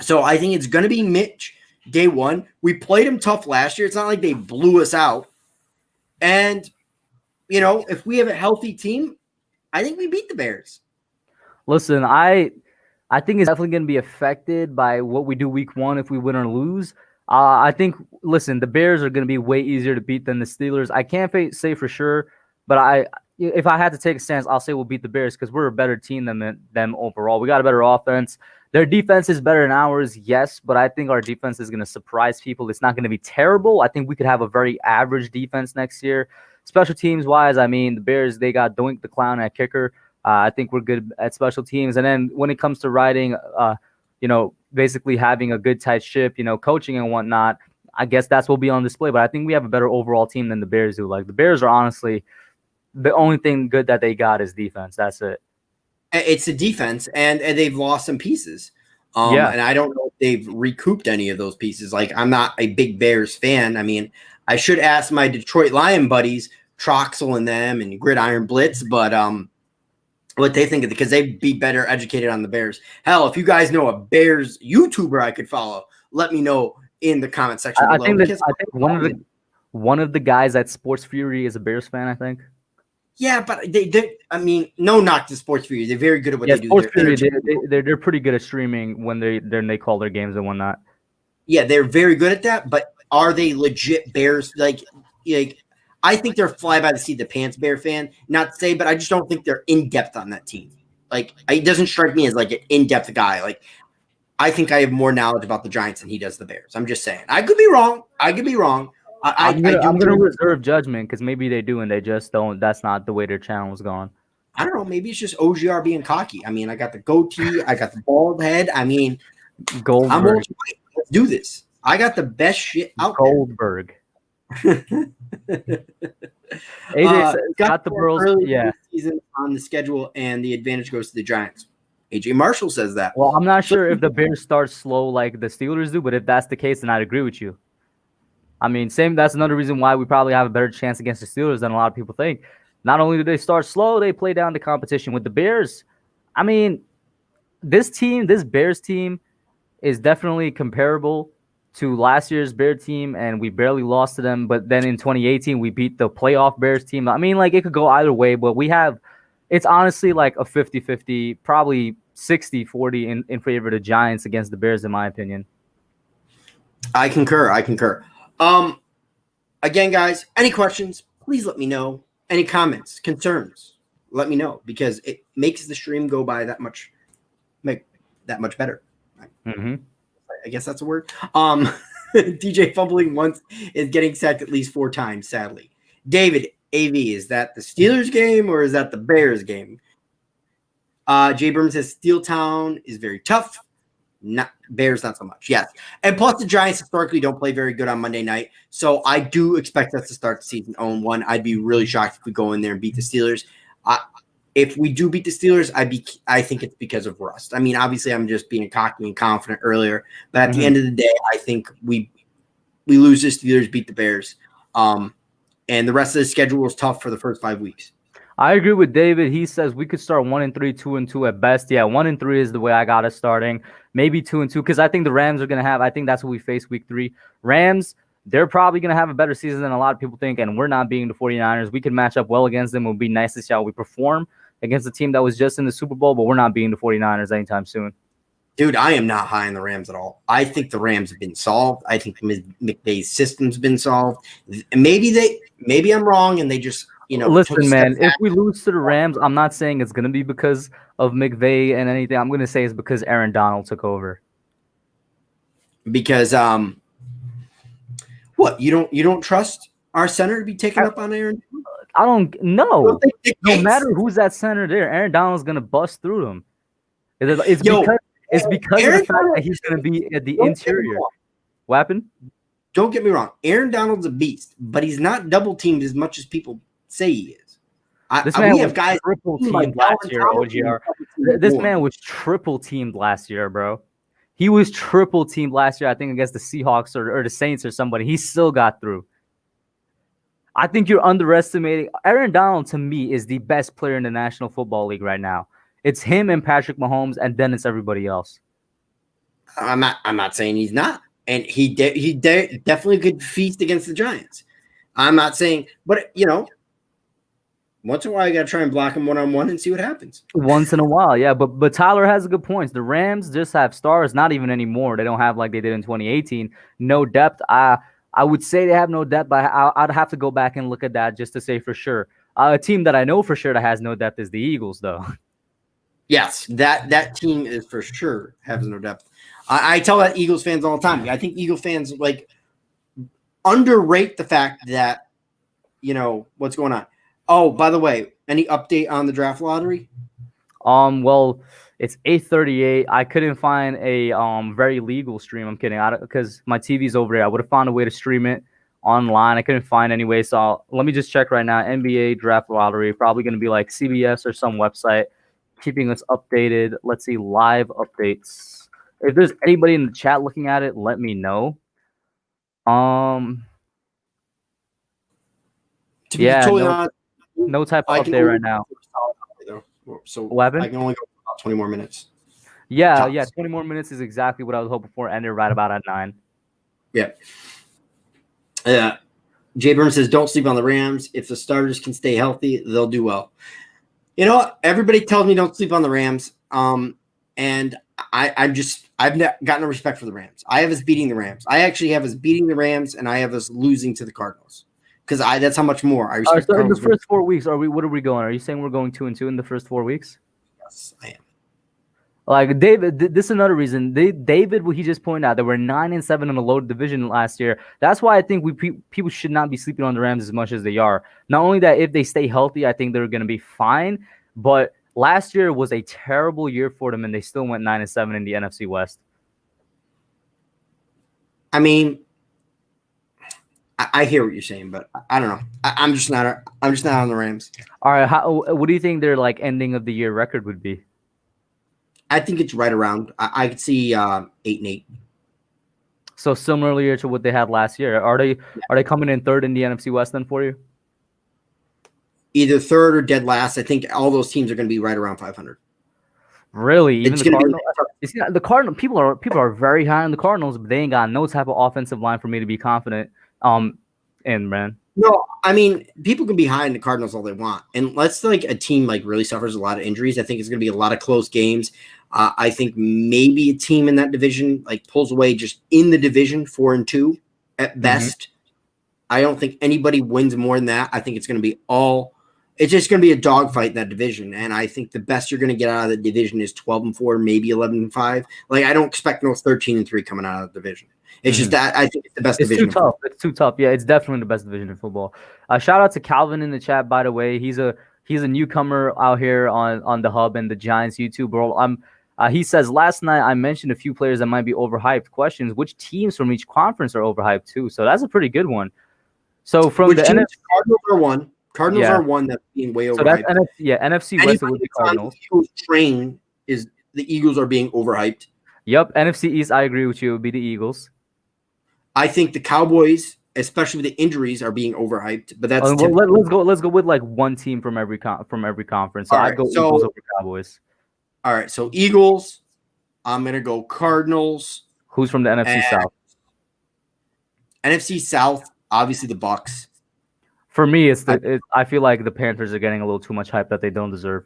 So I think it's going to be Mitch day 1. We played him tough last year. It's not like they blew us out. And, you know, if we have a healthy team, I think we beat the Bears. Listen, I think it's definitely going to be affected by what we do week 1 if we win or lose. I think, listen, the Bears are going to be way easier to beat than the Steelers. I can't say for sure, but if I had to take a stance, I'll say we'll beat the Bears because we're a better team than them overall. We got a better offense. Their defense is better than ours, yes, but I think our defense is going to surprise people. It's not going to be terrible. I think we could have a very average defense next year. Special teams-wise, I mean, the Bears, they got Doink the Clown at kicker. I think we're good at special teams. And then when it comes to riding, basically having a good tight ship, coaching and whatnot, I guess that's what will be on display. But I think we have a better overall team than the Bears do. Like, the Bears are honestly the only thing good that they got is defense. That's it. It's the defense, and they've lost some pieces. And I don't know if they've recouped any of those pieces. Like, I'm not a big Bears fan. I mean, I should ask my Detroit Lion buddies, Troxel and them and Gridiron Blitz, but what they think of it, because they'd be better educated on the Bears. Hell, if you guys know a Bears YouTuber I could follow, let me know in the comment section below. I think one of the guys at Sports Fury is a Bears fan, I think. Yeah, but I mean, no knock to Sports Fury. They're very good at what they do. Sports Fury, they're pretty good at streaming when they call their games and whatnot. Yeah, they're very good at that, but are they legit Bears? Like I think they're fly by the seat of the pants Bear fan. Not to say, but I just don't think they're in depth on that team. Like, it doesn't strike me as like an in depth guy. Like, I think I have more knowledge about the Giants than he does the Bears. I'm just saying. I could be wrong. I'm going to reserve judgment because maybe they do and they just don't. That's not the way their channel is going. I don't know. Maybe it's just OGR being cocky. I mean, I got the goatee. I got the bald head. I mean, Goldberg. Let's do this. I got the best shit out Goldberg. AJ says, got the Burrows. Yeah. Season on the schedule, and the advantage goes to the Giants. AJ Marshall says that. Well, I'm not sure if the Bears start slow like the Steelers do, but if that's the case, then I'd agree with you. I mean, that's another reason why we probably have a better chance against the Steelers than a lot of people think. Not only do they start slow, they play down the competition. With the Bears, I mean, this Bears team is definitely comparable to last year's Bear team, and we barely lost to them. But then in 2018, we beat the playoff Bears team. I mean, like, it could go either way, but it's honestly like a 50-50, probably 60-40 in favor of the Giants against the Bears, in my opinion. I concur. Again, guys, any questions, please let me know. Any comments, concerns, let me know, because it makes the stream go by that much better. Mm-hmm. I guess that's a word. DJ fumbling once is getting sacked at least 4 times, sadly. David, AV, is that the Steelers game or is that the Bears game? Jay Berman says Steeltown is very tough. Not Bears, not so much. Yes. And plus the Giants historically don't play very good on Monday night. So I do expect us to start the season 0-1. I'd be really shocked if we go in there and beat the Steelers. If we do beat the Steelers, I think it's because of rust. I mean, obviously I'm just being cocky and confident earlier, but at the end of the day, I think we lose the Steelers, beat the Bears. And the rest of the schedule is tough for the first 5 weeks. I agree with David. He says we could start 1-3, 2-2 at best. Yeah, 1-3 is the way I got us starting. Maybe 2-2, because I think the Rams are going to have, I think that's what we face week 3. Rams, they're probably going to have a better season than a lot of people think, and we're not being the 49ers. We can match up well against them. It would be nice to see how we perform against a team that was just in the Super Bowl, but we're not being the 49ers anytime soon. Dude, I am not high on the Rams at all. I think the Rams have been solved. I think McVay's system's been solved. Maybe I'm wrong, and they just, listen, man, if we lose to the Rams, I'm not saying it's going to be because of McVay and anything. I'm going to say it's because Aaron Donald took over. Because what, you don't trust our center to be taken up on Aaron? I don't know. No matter who's at center there, Aaron Donald's going to bust through them. It's because of the fact that he's going to be at the interior. What happened? Don't get me wrong. Aaron Donald's a beast, but he's not double teamed as much as people say he is. This man was triple teamed last year, OGR. This man was triple teamed last year, bro. He was triple teamed last year, I think, against the Seahawks or the Saints or somebody. He still got through. I think you're underestimating. Aaron Donald, to me, is the best player in the National Football League right now. It's him and Patrick Mahomes, and then it's everybody else. I'm not saying he's not. And he definitely could feast against the Giants. I'm not saying, but, once in a while, you got to try and block him one-on-one and see what happens. Once in a while, yeah. But Tyler has a good point. The Rams just have stars, not even anymore. They don't have like they did in 2018. No depth. I would say they have no depth, but I'd have to go back and look at that just to say for sure. A team that I know for sure that has no depth is the Eagles, though. Yes, that team is for sure has no depth. I tell that Eagles fans all the time. I think Eagle fans underrate the fact that what's going on. Oh, by the way, any update on the draft lottery? Well, it's 8:38. I couldn't find a very legal stream. I'm kidding, because my TV's over there. I would have found a way to stream it online. I couldn't find any way. So let me just check right now. NBA draft lottery, probably going to be like CBS or some website keeping us updated. Let's see, live updates. If there's anybody in the chat looking at it, let me know. No type of update right now. So 11? I can only go for about 20 more minutes. Yeah, 20 more minutes is exactly what I was hoping for. Ended right about at 9. Yeah. Jay Burns says, don't sleep on the Rams. If the starters can stay healthy, they'll do well. You know what? Everybody tells me don't sleep on the Rams. And I've got no respect for the Rams. I have us beating the Rams. I actually have us beating the Rams, and I have us losing to the Cardinals. Because that's how much more I respect. So in the first 4 weeks, what are we going? Are you saying we're going 2-2 in the first 4 weeks? Yes, I am. Like David, this is another reason. David, what he just pointed out, that we're 9-7 in a loaded division last year. That's why I think people should not be sleeping on the Rams as much as they are. Not only that, if they stay healthy, I think they're going to be fine. But last year was a terrible year for them, and they still went 9-7 in the NFC West. I mean, I hear what you're saying, but I don't know. I'm just not on the Rams. All right, what do you think their like ending of the year record would be? I think it's right around. I could see 8-8. So similarly to what they had last year. Are they coming in third in the NFC West then for you? Either third or dead last. I think all those teams are going to be right around 500. Really? Even It's the gonna be- Cardinals? You see, the Cardinals people are very high on the Cardinals, but they ain't got no type of offensive line for me to be confident in, man. No, I mean, people can be high in the Cardinals all they want. Unless like a team like really suffers a lot of injuries, I think it's going to be a lot of close games. I think maybe a team in that division like pulls away just in the division 4-2 at best. I don't think anybody wins more than that. I think it's going to be it's just going to be a dogfight in that division. And I think the best you're going to get out of the division is 12-4, maybe 11-5. Like I don't expect no 13-3 coming out of the division. It's just that I think it's the best division. It's too tough. It's too tough. Yeah, it's definitely the best division in football. Shout out to Calvin in the chat, by the way. He's a newcomer out here on the Hub and the Giants YouTube world. He says, last night I mentioned a few players that might be overhyped. Questions, which teams from each conference are overhyped too? So that's a pretty good one. So from the NFC, Cardinals are one. Cardinals are one that's being way overhyped. So that's NFC West would be Cardinals. Train is the Eagles are being overhyped. Yep, NFC East, I agree with you. It would be the Eagles. I think the Cowboys, especially with the injuries, are being overhyped. But that's let's go with like one team from every conference. So I'd go Eagles over Cowboys. All right, so Eagles. I'm gonna go Cardinals. Who's from the NFC South? NFC South, obviously the Bucks. For me, I feel like the Panthers are getting a little too much hype that they don't deserve.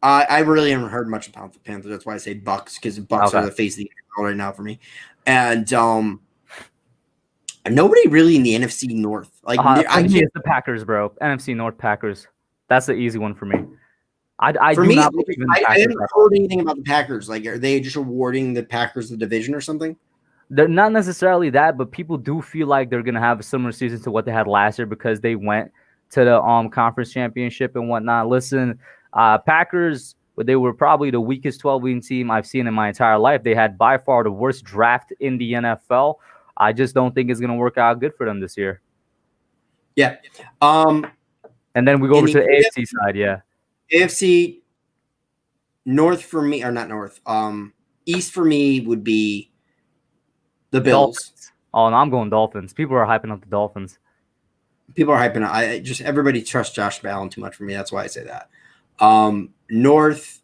I really haven't heard much about the Panthers. That's why I say Bucks, because the Bucks are the face of the NFL right now for me. And nobody really in the NFC North. Like it's the Packers, bro. NFC North Packers. That's the easy one for me. I haven't heard anything about the Packers. Like, are they just awarding the Packers the division or something? They're not necessarily that, but people do feel like they're gonna have a similar season to what they had last year because they went to the conference championship and whatnot. Listen, Packers, they were probably the weakest 12-win team I've seen in my entire life. They had by far the worst draft in the NFL. I just don't think it's gonna work out good for them this year. Yeah. And then we go over to the AFC side. Yeah. AFC North for me, or not North. East for me would be the Bills. Dolphins. Oh, no, I'm going Dolphins. People are hyping up the Dolphins. People are hyping up. Everybody trusts Josh Allen too much for me. That's why I say that. North,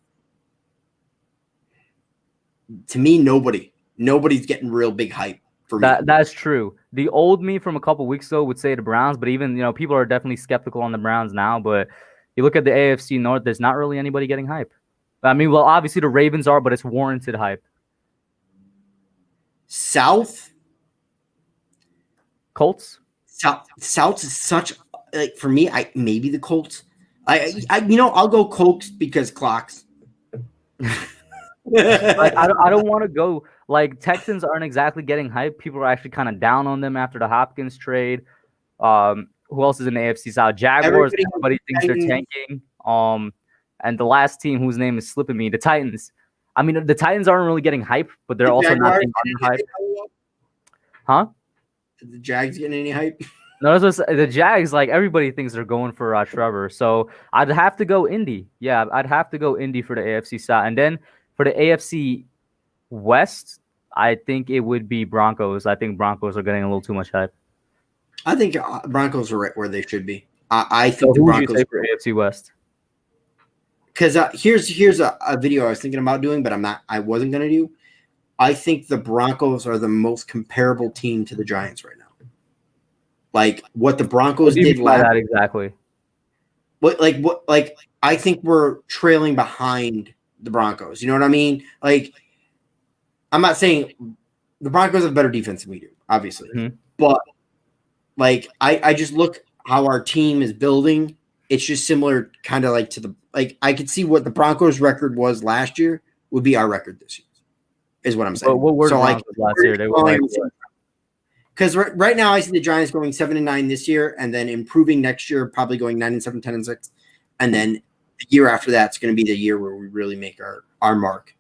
to me, nobody's getting real big hype for me. That's true. The old me from a couple weeks ago would say the Browns, but even people are definitely skeptical on the Browns now. But you look at the AFC North, there's not really anybody getting hype. I mean, well, obviously the Ravens are, but it's warranted hype. South, Colts. South is such like for me. Maybe the Colts. I'll go Colts because clocks. Like, I don't want to go. Like, Texans aren't exactly getting hype. People are actually kind of down on them after the Hopkins trade. Who else is in the AFC South? Jaguars. Everybody thinks they're tanking. And the last team whose name is slipping me, the Titans. I mean, the Titans aren't really getting hype, but they're also not being hype. Huh? Is the Jags getting any hype? No, the Jags, like, everybody thinks they're going for Trevor. So I'd have to go Indy. Yeah, I'd have to go Indy for the AFC South. And then for the AFC West, I think it would be Broncos. I think Broncos are getting a little too much hype. I think Broncos are right where they should be. I think the Broncos. Who would you say for AFC West? Because here's a video I was thinking about doing, but I wasn't going to do. I think the Broncos are the most comparable team to the Giants right now. Like what the Broncos did last that exactly. What I think we're trailing behind the Broncos. You know what I mean? Like I'm not saying the Broncos have better defense than we do, obviously. But like I just look how our team is building. It's just similar kind of like to I could see what the Broncos record was last year would be our record this year, is what I'm saying. What were the Broncos last year? They were because right now I see the Giants going 7-9 this year and then improving next year, probably going 9-7, 10-6. And then the year after that's going to be the year where we really make our mark.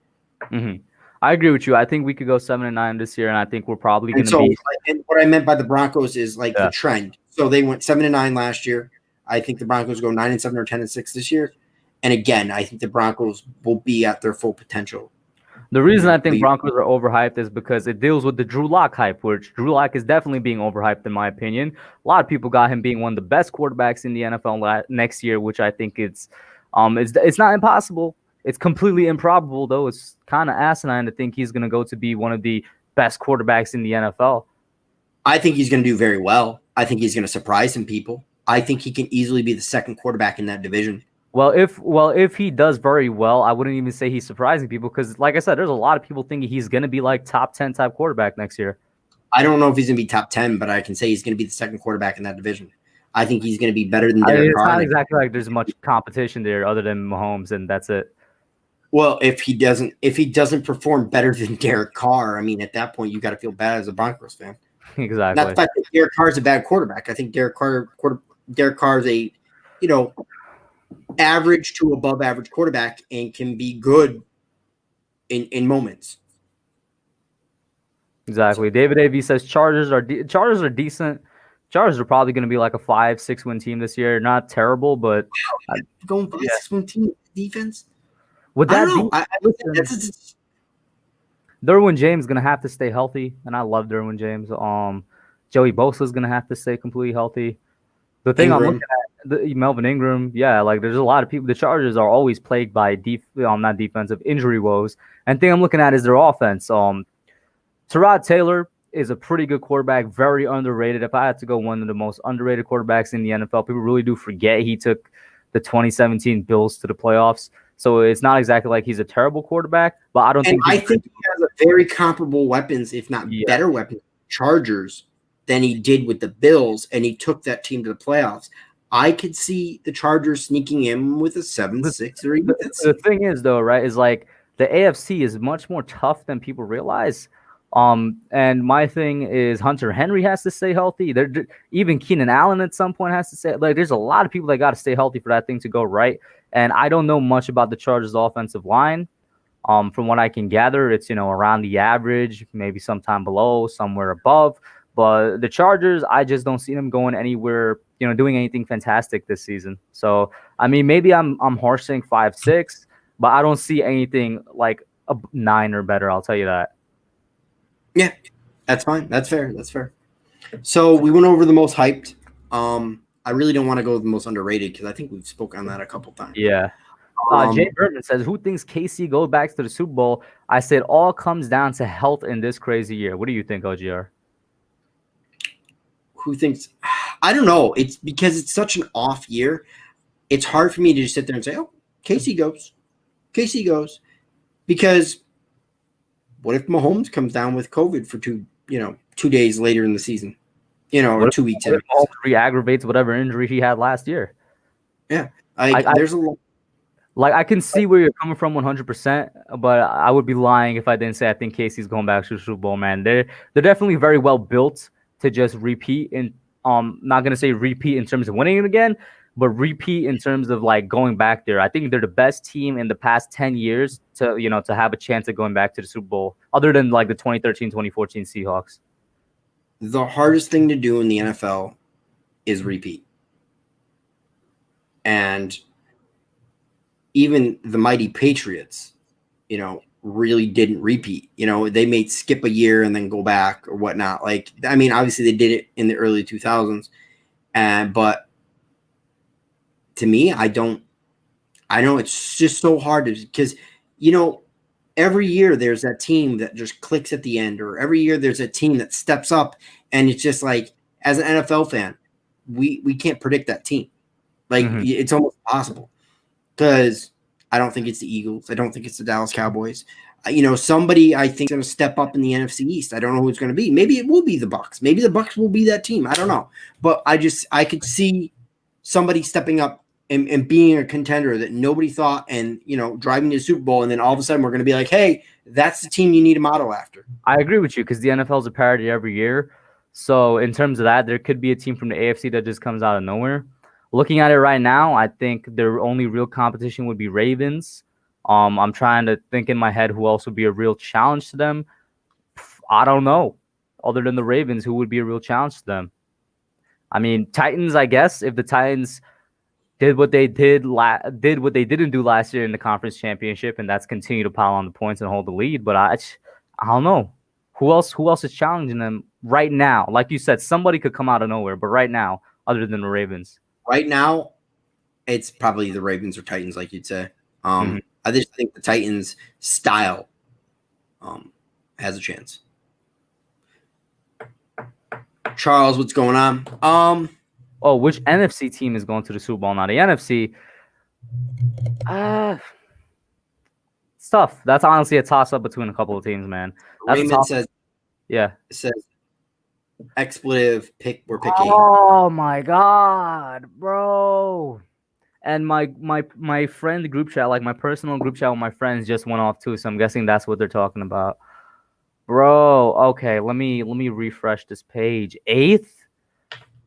Mm-hmm. I agree with you. I think we could go 7-9 this year, and I think we're probably going And to so, be. and what I meant by the Broncos is like Yeah. the trend. So they went 7-9 last year. I think the Broncos go 9-7 or 10-6 this year. And again, I think the Broncos will be at their full potential. The reason I think But- Broncos are overhyped is because it deals with the Drew Lock hype, which Drew Lock is definitely being overhyped in my opinion. A lot of people got him being one of the best quarterbacks in the NFL next year, which I think it's not impossible. It's completely improbable though. It's kind of asinine to think he's going to go to be one of the best quarterbacks in the NFL. I think he's going to do very well. I think he's going to surprise some people. I think he can easily be the second quarterback in that division. Well, if he does very well, I wouldn't even say he's surprising people because, like I said, there's a lot of people thinking he's going to be like top 10 type quarterback next year. I don't know if he's going to be top 10, but I can say he's going to be the second quarterback in that division. I think he's going to be better than Derek It's Carr. not exactly like there's much competition there other than Mahomes, and that's it. Well, if he doesn't perform better than Derek Carr, I mean, at that point, you got to feel bad as a Broncos fan. Exactly. Not the fact that Derek Carr is a bad quarterback. I think Derek Carr is a, average to above average quarterback and can be good in moments. Exactly. David A.V. says Chargers are decent. Chargers are probably going to be like a 5-6 win team this year. Not terrible, but Going for this one team defense. with I that, don't know. listen, Derwin James is going to have to stay healthy, and I love Derwin James. Joey Bosa is going to have to stay completely healthy. The thing I'm looking at, Melvin Ingram, yeah, like there's a lot of people. The Chargers are always plagued by not defensive injury woes. And the thing I'm looking at is their offense. Tyrod Taylor is a pretty good quarterback, very underrated. If I had to go one of the most underrated quarterbacks in the NFL, people really do forget he took the 2017 Bills to the playoffs. So it's not exactly like he's a terrible quarterback, but I think he has a very comparable weapons, if not better weapons, Chargers than he did with the Bills, and he took that team to the playoffs. I could see the Chargers sneaking in with a 7-6 or even. The thing is, though, right, is like the AFC is much more tough than people realize. And my thing is Hunter Henry has to stay healthy. Even Keenan Allen at some point has to stay. Like, there's a lot of people that got to stay healthy for that thing to go right. And I don't know much about the Chargers' offensive line. From what I can gather, it's around the average, maybe sometime below, somewhere above. But the Chargers, I just don't see them going anywhere, doing anything fantastic this season. So, I mean, maybe I'm harsh saying 5-6, but I don't see anything like a 9 or better. I'll tell you that. Yeah, that's fine. That's fair. That's fair. So we went over the most hyped. I really don't want to go with the most underrated because I think we've spoken on that a couple times. Yeah. Jay Burton says, who thinks KC goes back to the Super Bowl? I said all comes down to health in this crazy year. What do you think, OGR? Who thinks? I don't know. It's because it's such an off year. It's hard for me to just sit there and say, oh, KC goes. KC goes. Because what if Mahomes comes down with COVID for 2 days later in the season? Or 2 weeks. What if Mahomes re-aggravates whatever injury he had last year? Yeah. There's a lot. Like, I can see where you're coming from 100%, but I would be lying if I didn't say I think Casey's going back to the Super Bowl, man. They're definitely very well built to just repeat, and not going to say repeat in terms of winning it again, but repeat in terms of like going back there. I think they're the best team in the past 10 years to have a chance at going back to the Super Bowl, other than like the 2013-2014 Seahawks. The hardest thing to do in the NFL is repeat. And even the mighty Patriots, really didn't repeat. They may skip a year and then go back or whatnot. Like, I mean, obviously they did it in the early 2000s. But to me, I know it's just so hard because, every year there's that team that just clicks at the end, or every year there's a team that steps up, and it's just like, as an NFL fan, we can't predict that team. Like, It's almost impossible because I don't think it's the Eagles. I don't think it's the Dallas Cowboys. Somebody I think is going to step up in the NFC East. I don't know who it's going to be. Maybe it will be the Bucs. Maybe the Bucs will be that team. I don't know. But I could see somebody stepping up and being a contender that nobody thought, and driving to the Super Bowl, and then all of a sudden we're going to be like, hey, that's the team you need to model after. I agree with you because the NFL is a parity every year. So in terms of that, there could be a team from the AFC that just comes out of nowhere. Looking at it right now, I think their only real competition would be Ravens. I'm trying to think in my head who else would be a real challenge to them. I don't know. Other than the Ravens, who would be a real challenge to them? I mean, Titans, I guess. If the Titans did what they did what they didn't do last year in the conference championship, and that's continue to pile on the points and hold the lead. But I don't know. Who else is challenging them right now? Like you said, somebody could come out of nowhere, but right now, other than the Ravens. Right now, it's probably the Ravens or Titans, like you'd say. I just think the Titans' style has a chance. Charles, what's going on? Which NFC team is going to the Super Bowl now? The NFC. It's tough. That's honestly a toss-up between a couple of teams, man. Raymond says, yeah. It says expletive pick. We're picking. Oh my god, bro! And my friend group chat, like my personal group chat with my friends, just went off too. So I'm guessing that's what they're talking about, bro. Okay, let me refresh this page. 8th.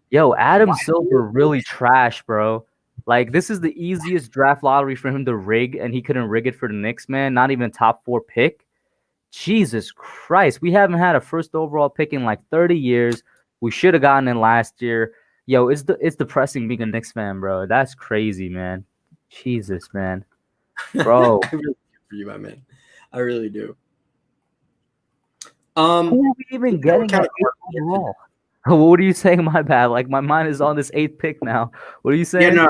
Yo, Adam Silver really trash, bro. Like, this is the easiest draft lottery for him to rig, and he couldn't rig it for the Knicks, man. Not even top 4 pick. Jesus Christ. We haven't had a first overall pick in like 30 years. We should have gotten in last year. Yo, it's depressing being a Knicks fan, bro. That's crazy, man. Jesus, man. Bro. I really do for you, my man. I really do. Who are we even getting at overall? What are you saying? My bad. Like, my mind is on this 8th pick now. What are you saying? Yeah, no.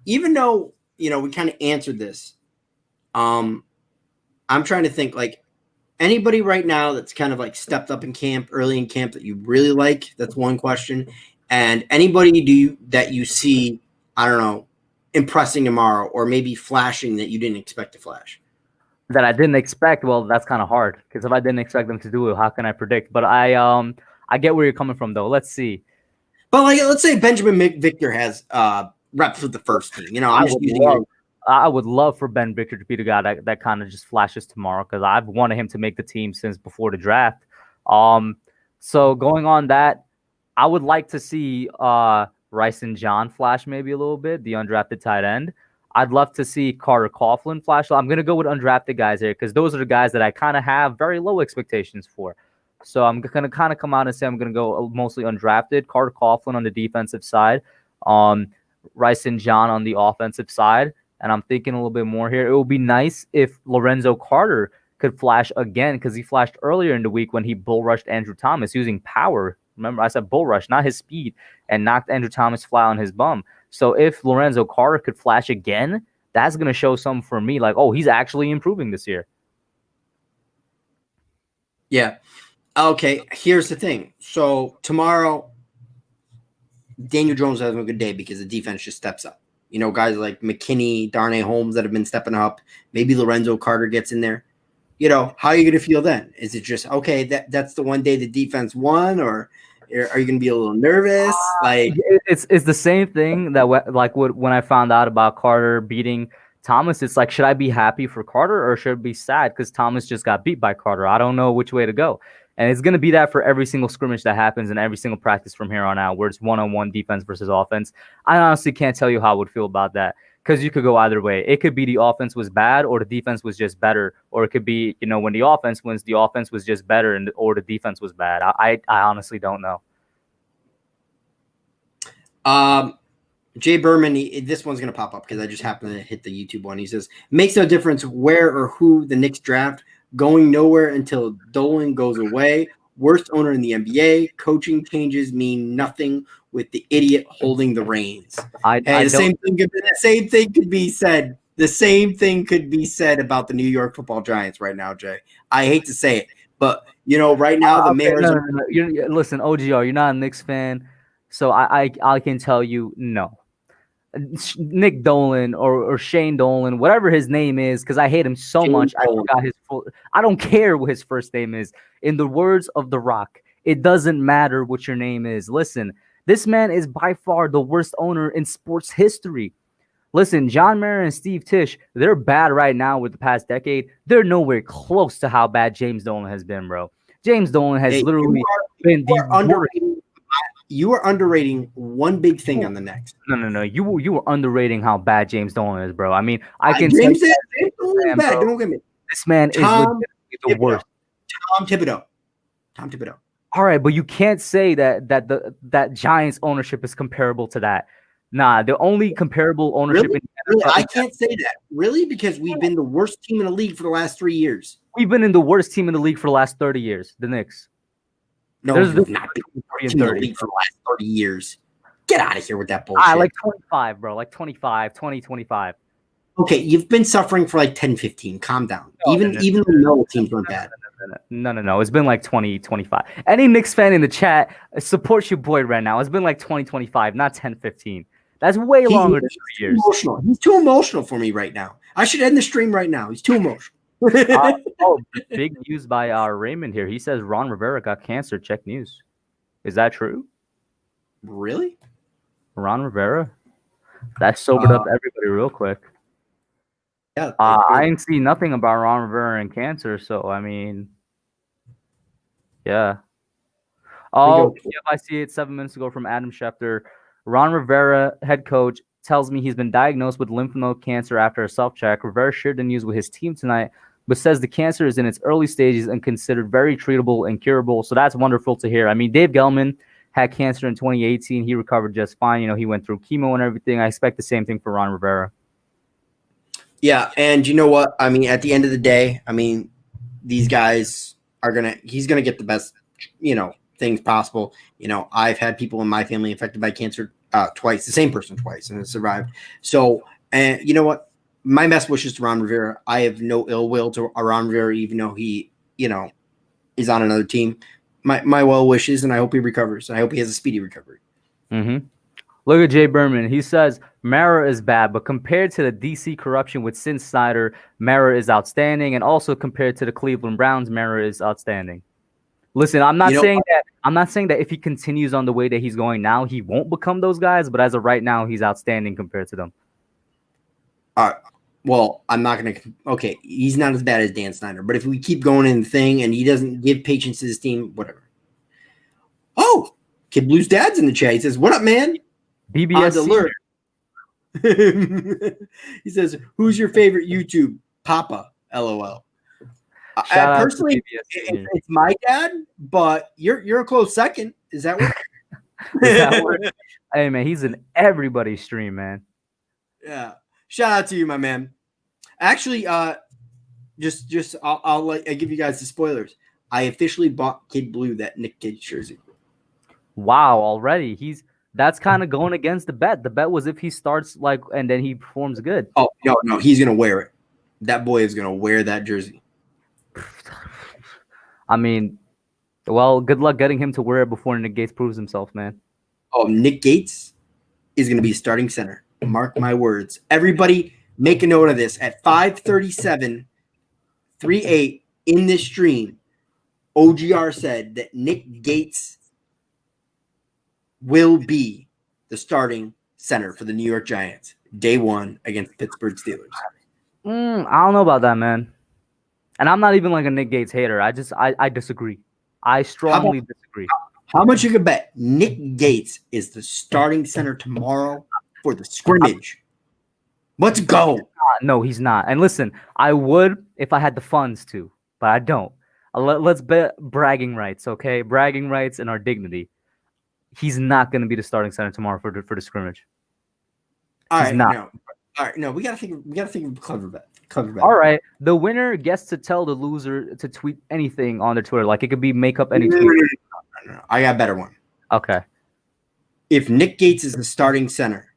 Even though, we kind of answered this, I'm trying to think, like, anybody right now that's kind of like stepped up in camp, early in camp, that you really like. That's one question. And anybody that you see, I don't know, impressing tomorrow, or maybe flashing that you didn't expect to flash. That I didn't expect. Well, that's kind of hard, because if I didn't expect them to do it, how can I predict? But I get where you're coming from, though. Let's see. But like, let's say Benjamin Victor has reps with the first team. I'm just using. I would love for Ben Victor to be the guy that kind of just flashes tomorrow, because I've wanted him to make the team since before the draft. So going on that, I would like to see Ryson John flash maybe a little bit, the undrafted tight end. I'd love to see Carter Coughlin flash. I'm going to go with undrafted guys here, because those are the guys that I kind of have very low expectations for. So I'm going to kind of come out and say I'm going to go mostly undrafted. Carter Coughlin on the defensive side. Ryson John on the offensive side. And I'm thinking a little bit more here. It would be nice if Lorenzo Carter could flash again, because he flashed earlier in the week when he bull rushed Andrew Thomas using power. Remember, I said bull rush, not his speed, and knocked Andrew Thomas flat on his bum. So if Lorenzo Carter could flash again, that's going to show something for me. Like, oh, he's actually improving this year. Yeah. Okay, here's the thing. So tomorrow, Daniel Jones has a good day because the defense just steps up. Guys like McKinney, Darnay Holmes that have been stepping up. Maybe Lorenzo Carter gets in there. How are you going to feel then? Is it just, okay, that's the one day the defense won, or are you going to be a little nervous? Like, it's the same thing that when I found out about Carter beating Thomas, it's like, should I be happy for Carter, or should I be sad because Thomas just got beat by Carter? I don't know which way to go. And it's going to be that for every single scrimmage that happens and every single practice from here on out, where it's one-on-one defense versus offense. I honestly can't tell you how I would feel about that, because you could go either way. It could be the offense was bad, or the defense was just better. Or it could be, when the offense wins, the offense was just better, or the defense was bad. I honestly don't know. Jay Berman, this one's going to pop up because I just happened to hit the YouTube one. He says, makes no difference where or who the Knicks draft. Going nowhere until Dolan goes away. Worst owner in the NBA. Coaching changes mean nothing with the idiot holding the reins. The same thing could be said. The same thing could be said about the New York Football Giants right now, Jay. I hate to say it, but right now the Mariners. No. Listen, OGR, you're not a Knicks fan, so I can tell you no. Nick Dolan or Shane Dolan, whatever his name is, because I hate him so much. I forgot his full. I don't care what his first name is. In the words of The Rock, it doesn't matter what your name is. Listen, this man is by far the worst owner in sports history. Listen, John Mara and Steve Tisch, they're bad right now with the past decade. They're nowhere close to how bad James Dolan has been, bro. James Dolan has literally been the worst. you are underrating one big thing on the next. No. You were underrating how bad James Dolan is, bro. I mean, I can say James Dolan is bad. bro, Don't get me. this man is legitimately the worst. Tom Thibodeau. All right, but you can't say that Giants ownership is comparable to that. Nah, the only comparable ownership Really? in the Really? NFL I can't say that. Really? Because we've been the worst team in the league for the last 3 years. we've been in the worst team in the league for the last 30 years, the Knicks. No, There's we've not been the worst team in the league for the last 30 years. Get out of here with that bullshit. Like 25, bro. Like 25, 20, 25. Okay, you've been suffering for like 10, 15. Calm down. No, Even the no teams went bad. No. It's been like 20, 25. Any Knicks fan in the chat supports your boy right now. It's been like 20, 25, not 10, 15. That's way longer than 3 years. Emotional. He's too emotional for me right now. I should end the stream right now. He's too emotional. Big news by Raymond here. He says Ron Rivera got cancer. Check news. Is that true? Really? Ron Rivera? That sobered up everybody real quick. Yeah. I ain't seen nothing about Ron Rivera and cancer, so I mean, yeah. Oh, yep, I see it 7 minutes ago from Adam Schefter. Ron Rivera, head coach, tells me he's been diagnosed with lymph node cancer after a self-check. Rivera shared the news with his team tonight, but says the cancer is in its early stages and considered very treatable and curable. So that's wonderful to hear. I mean, Dave Gelman had cancer in 2018. He recovered just fine. You know, he went through chemo and everything. I expect the same thing for Ron Rivera. Yeah, and you know what? I mean, at the end of the day, I mean, these guys he's gonna get the best, things possible. I've had people in my family affected by cancer twice, the same person twice, and it survived. So, and you know what? My best wishes to Ron Rivera. I have no ill will to Ron Rivera, even though he, is on another team. My well wishes, and I hope he recovers. I hope he has a speedy recovery. Mm-hmm. Look at Jay Berman. He says Mara is bad, but compared to the DC corruption with Sin Snyder, Mara is outstanding, and also compared to the Cleveland Browns, Mara is outstanding. Listen, I'm not saying that if he continues on the way that he's going now, he won't become those guys. But as of right now, he's outstanding compared to them. Well, I'm not going to. Okay, he's not as bad as Dan Snyder, but if we keep going in the thing and he doesn't give patience to his team, whatever. Oh, Kid Blue's dad's in the chat. He says, "What up, man?" BBS alert. He says, "Who's your favorite YouTube Papa?" LOL. Personally, it's my dad, but you're a close second. Is that what? Hey man, he's in everybody's stream, man. Yeah. Shout out to you, my man. Actually, I'll give you guys the spoilers. I officially bought Kid Blue that Nick Gates jersey. Wow, already that's kind of going against the bet. The bet was if he starts and then he performs good. Oh no, he's gonna wear it. That boy is gonna wear that jersey. I mean, well, good luck getting him to wear it before Nick Gates proves himself, man. Oh, Nick Gates is gonna be a starting center. Mark my words. Everybody make a note of this. At 5:37:38 in this stream, OGR said that Nick Gates will be the starting center for the New York Giants day one against the Pittsburgh Steelers. I don't know about that, man. And I'm not even like a Nick Gates hater. I disagree. I strongly disagree. How much you could bet Nick Gates is the starting center tomorrow for the scrimmage? Let's go. No, he's not. And listen, I would if I had the funds to, but I don't. Let's bet bragging rights, okay? Bragging rights and our dignity. He's not going to be the starting center tomorrow for the scrimmage. All right, no, we gotta think of a clever bet. All right, the winner gets to tell the loser to tweet anything on their Twitter. Like it could be make up any tweet. No. I got a better one. Okay. If Nick Gates is the starting center,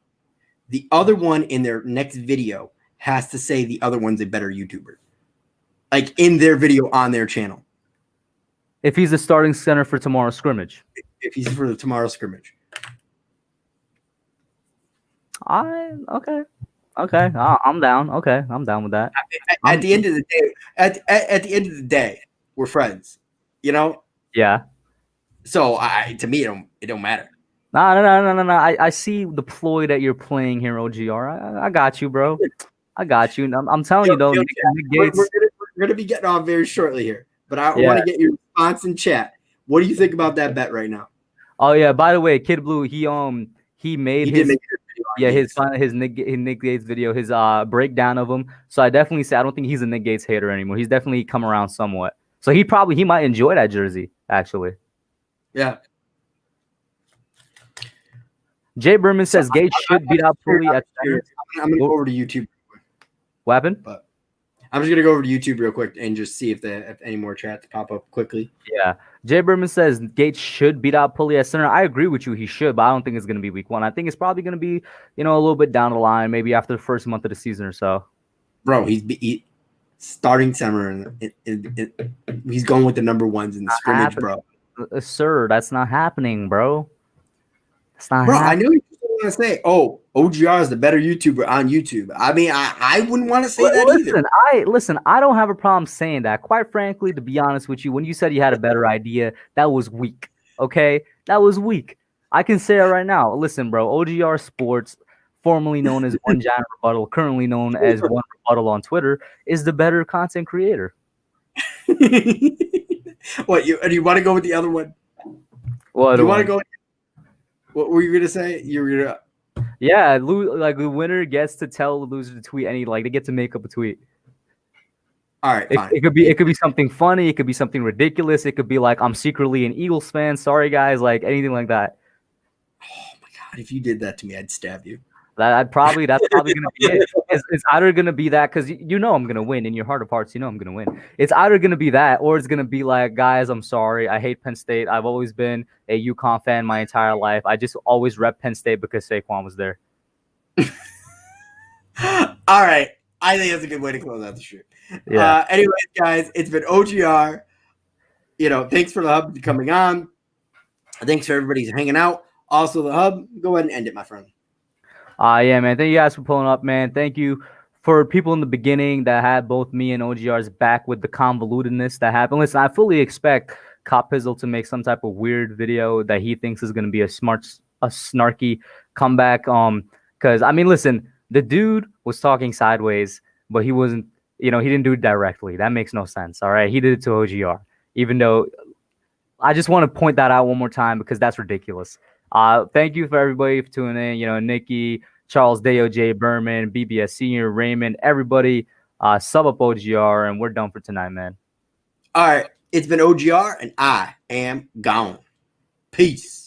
the other one in their next video has to say the other one's a better YouTuber. Like in their video on their channel. If he's the starting center for tomorrow's scrimmage. If he's for the tomorrow's scrimmage. Okay. I'm down. Okay, I'm down with that. At the end of the day, at the end of the day, we're friends. Yeah. So to me, it don't matter. No. I see the ploy that you're playing here, OGR. I got you, bro. I got you. I'm telling you though, Nick Gates. We're gonna be getting off very shortly here, but I want to get your response in chat. What do you think about that bet right now? Oh yeah, by the way, Kid Blue, he made He his did make a good video on yeah Gates. his Nick Gates video, his breakdown of him. So I definitely say I don't think he's a Nick Gates hater anymore. He's definitely come around somewhat. So he might enjoy that jersey actually. Yeah. Jay Berman says Gates should beat out Pulley at center. I'm gonna go over to YouTube. What happened? But I'm just gonna go over to YouTube real quick and just see if any more chats pop up quickly. Yeah. Jay Berman says Gates should beat out Pulley at center. I agree with you. He should, but I don't think it's going to be week 1. I think it's probably going to be, a little bit down the line, maybe after the first month of the season or so. Bro, he's starting summer and he's going with the number ones in the scrimmage, bro. Sir, that's not happening, bro. It's not Bro, happening. I know you want to say, oh, OGR is the better YouTuber on YouTube. I mean, I wouldn't want to say that either. Listen, I don't have a problem saying that. Quite frankly, to be honest with you, when you said you had a better idea, that was weak. Okay? That was weak. I can say it right now. Listen, bro, OGR Sports, formerly known as One Giant Rebuttal, currently known as One Rebuttal on Twitter, is the better content creator. What, you want to go with the other one? What you want to go? What were you gonna say? You were gonna. Yeah, the winner gets to tell the loser to tweet they get to make up a tweet. All right, fine. It could be something funny. It could be something ridiculous. It could be like, I'm secretly an Eagles fan. Sorry, guys. Like anything like that. Oh my god! If you did that to me, I'd stab you. That's probably gonna be it. It's either gonna be that because I'm gonna win in your heart of hearts. I'm gonna win. It's either gonna be that or it's gonna be like, guys, I'm sorry. I hate Penn State. I've always been a UConn fan my entire life. I just always rep Penn State because Saquon was there. All right, I think that's a good way to close out the stream. Yeah. Anyways, guys, it's been OGR. Thanks for the hub coming on. Thanks for everybody hanging out. Also, the hub. Go ahead and end it, my friend. Yeah, man. Thank you guys for pulling up, man. Thank you for people in the beginning that had both me and OGR's back with the convolutedness that happened. Listen, I fully expect Cop Pizzle to make some type of weird video that he thinks is going to be a snarky comeback. Because I mean, listen, the dude was talking sideways, but he wasn't. He didn't do it directly. That makes no sense. All right, he did it to OGR. Even though I just want to point that out one more time because that's ridiculous. Thank you for everybody for tuning in. Nikki, Charles Deo, Jay Berman, BBS Senior, Raymond, everybody, sub up OGR, and we're done for tonight, man. All right. It's been OGR, and I am gone. Peace.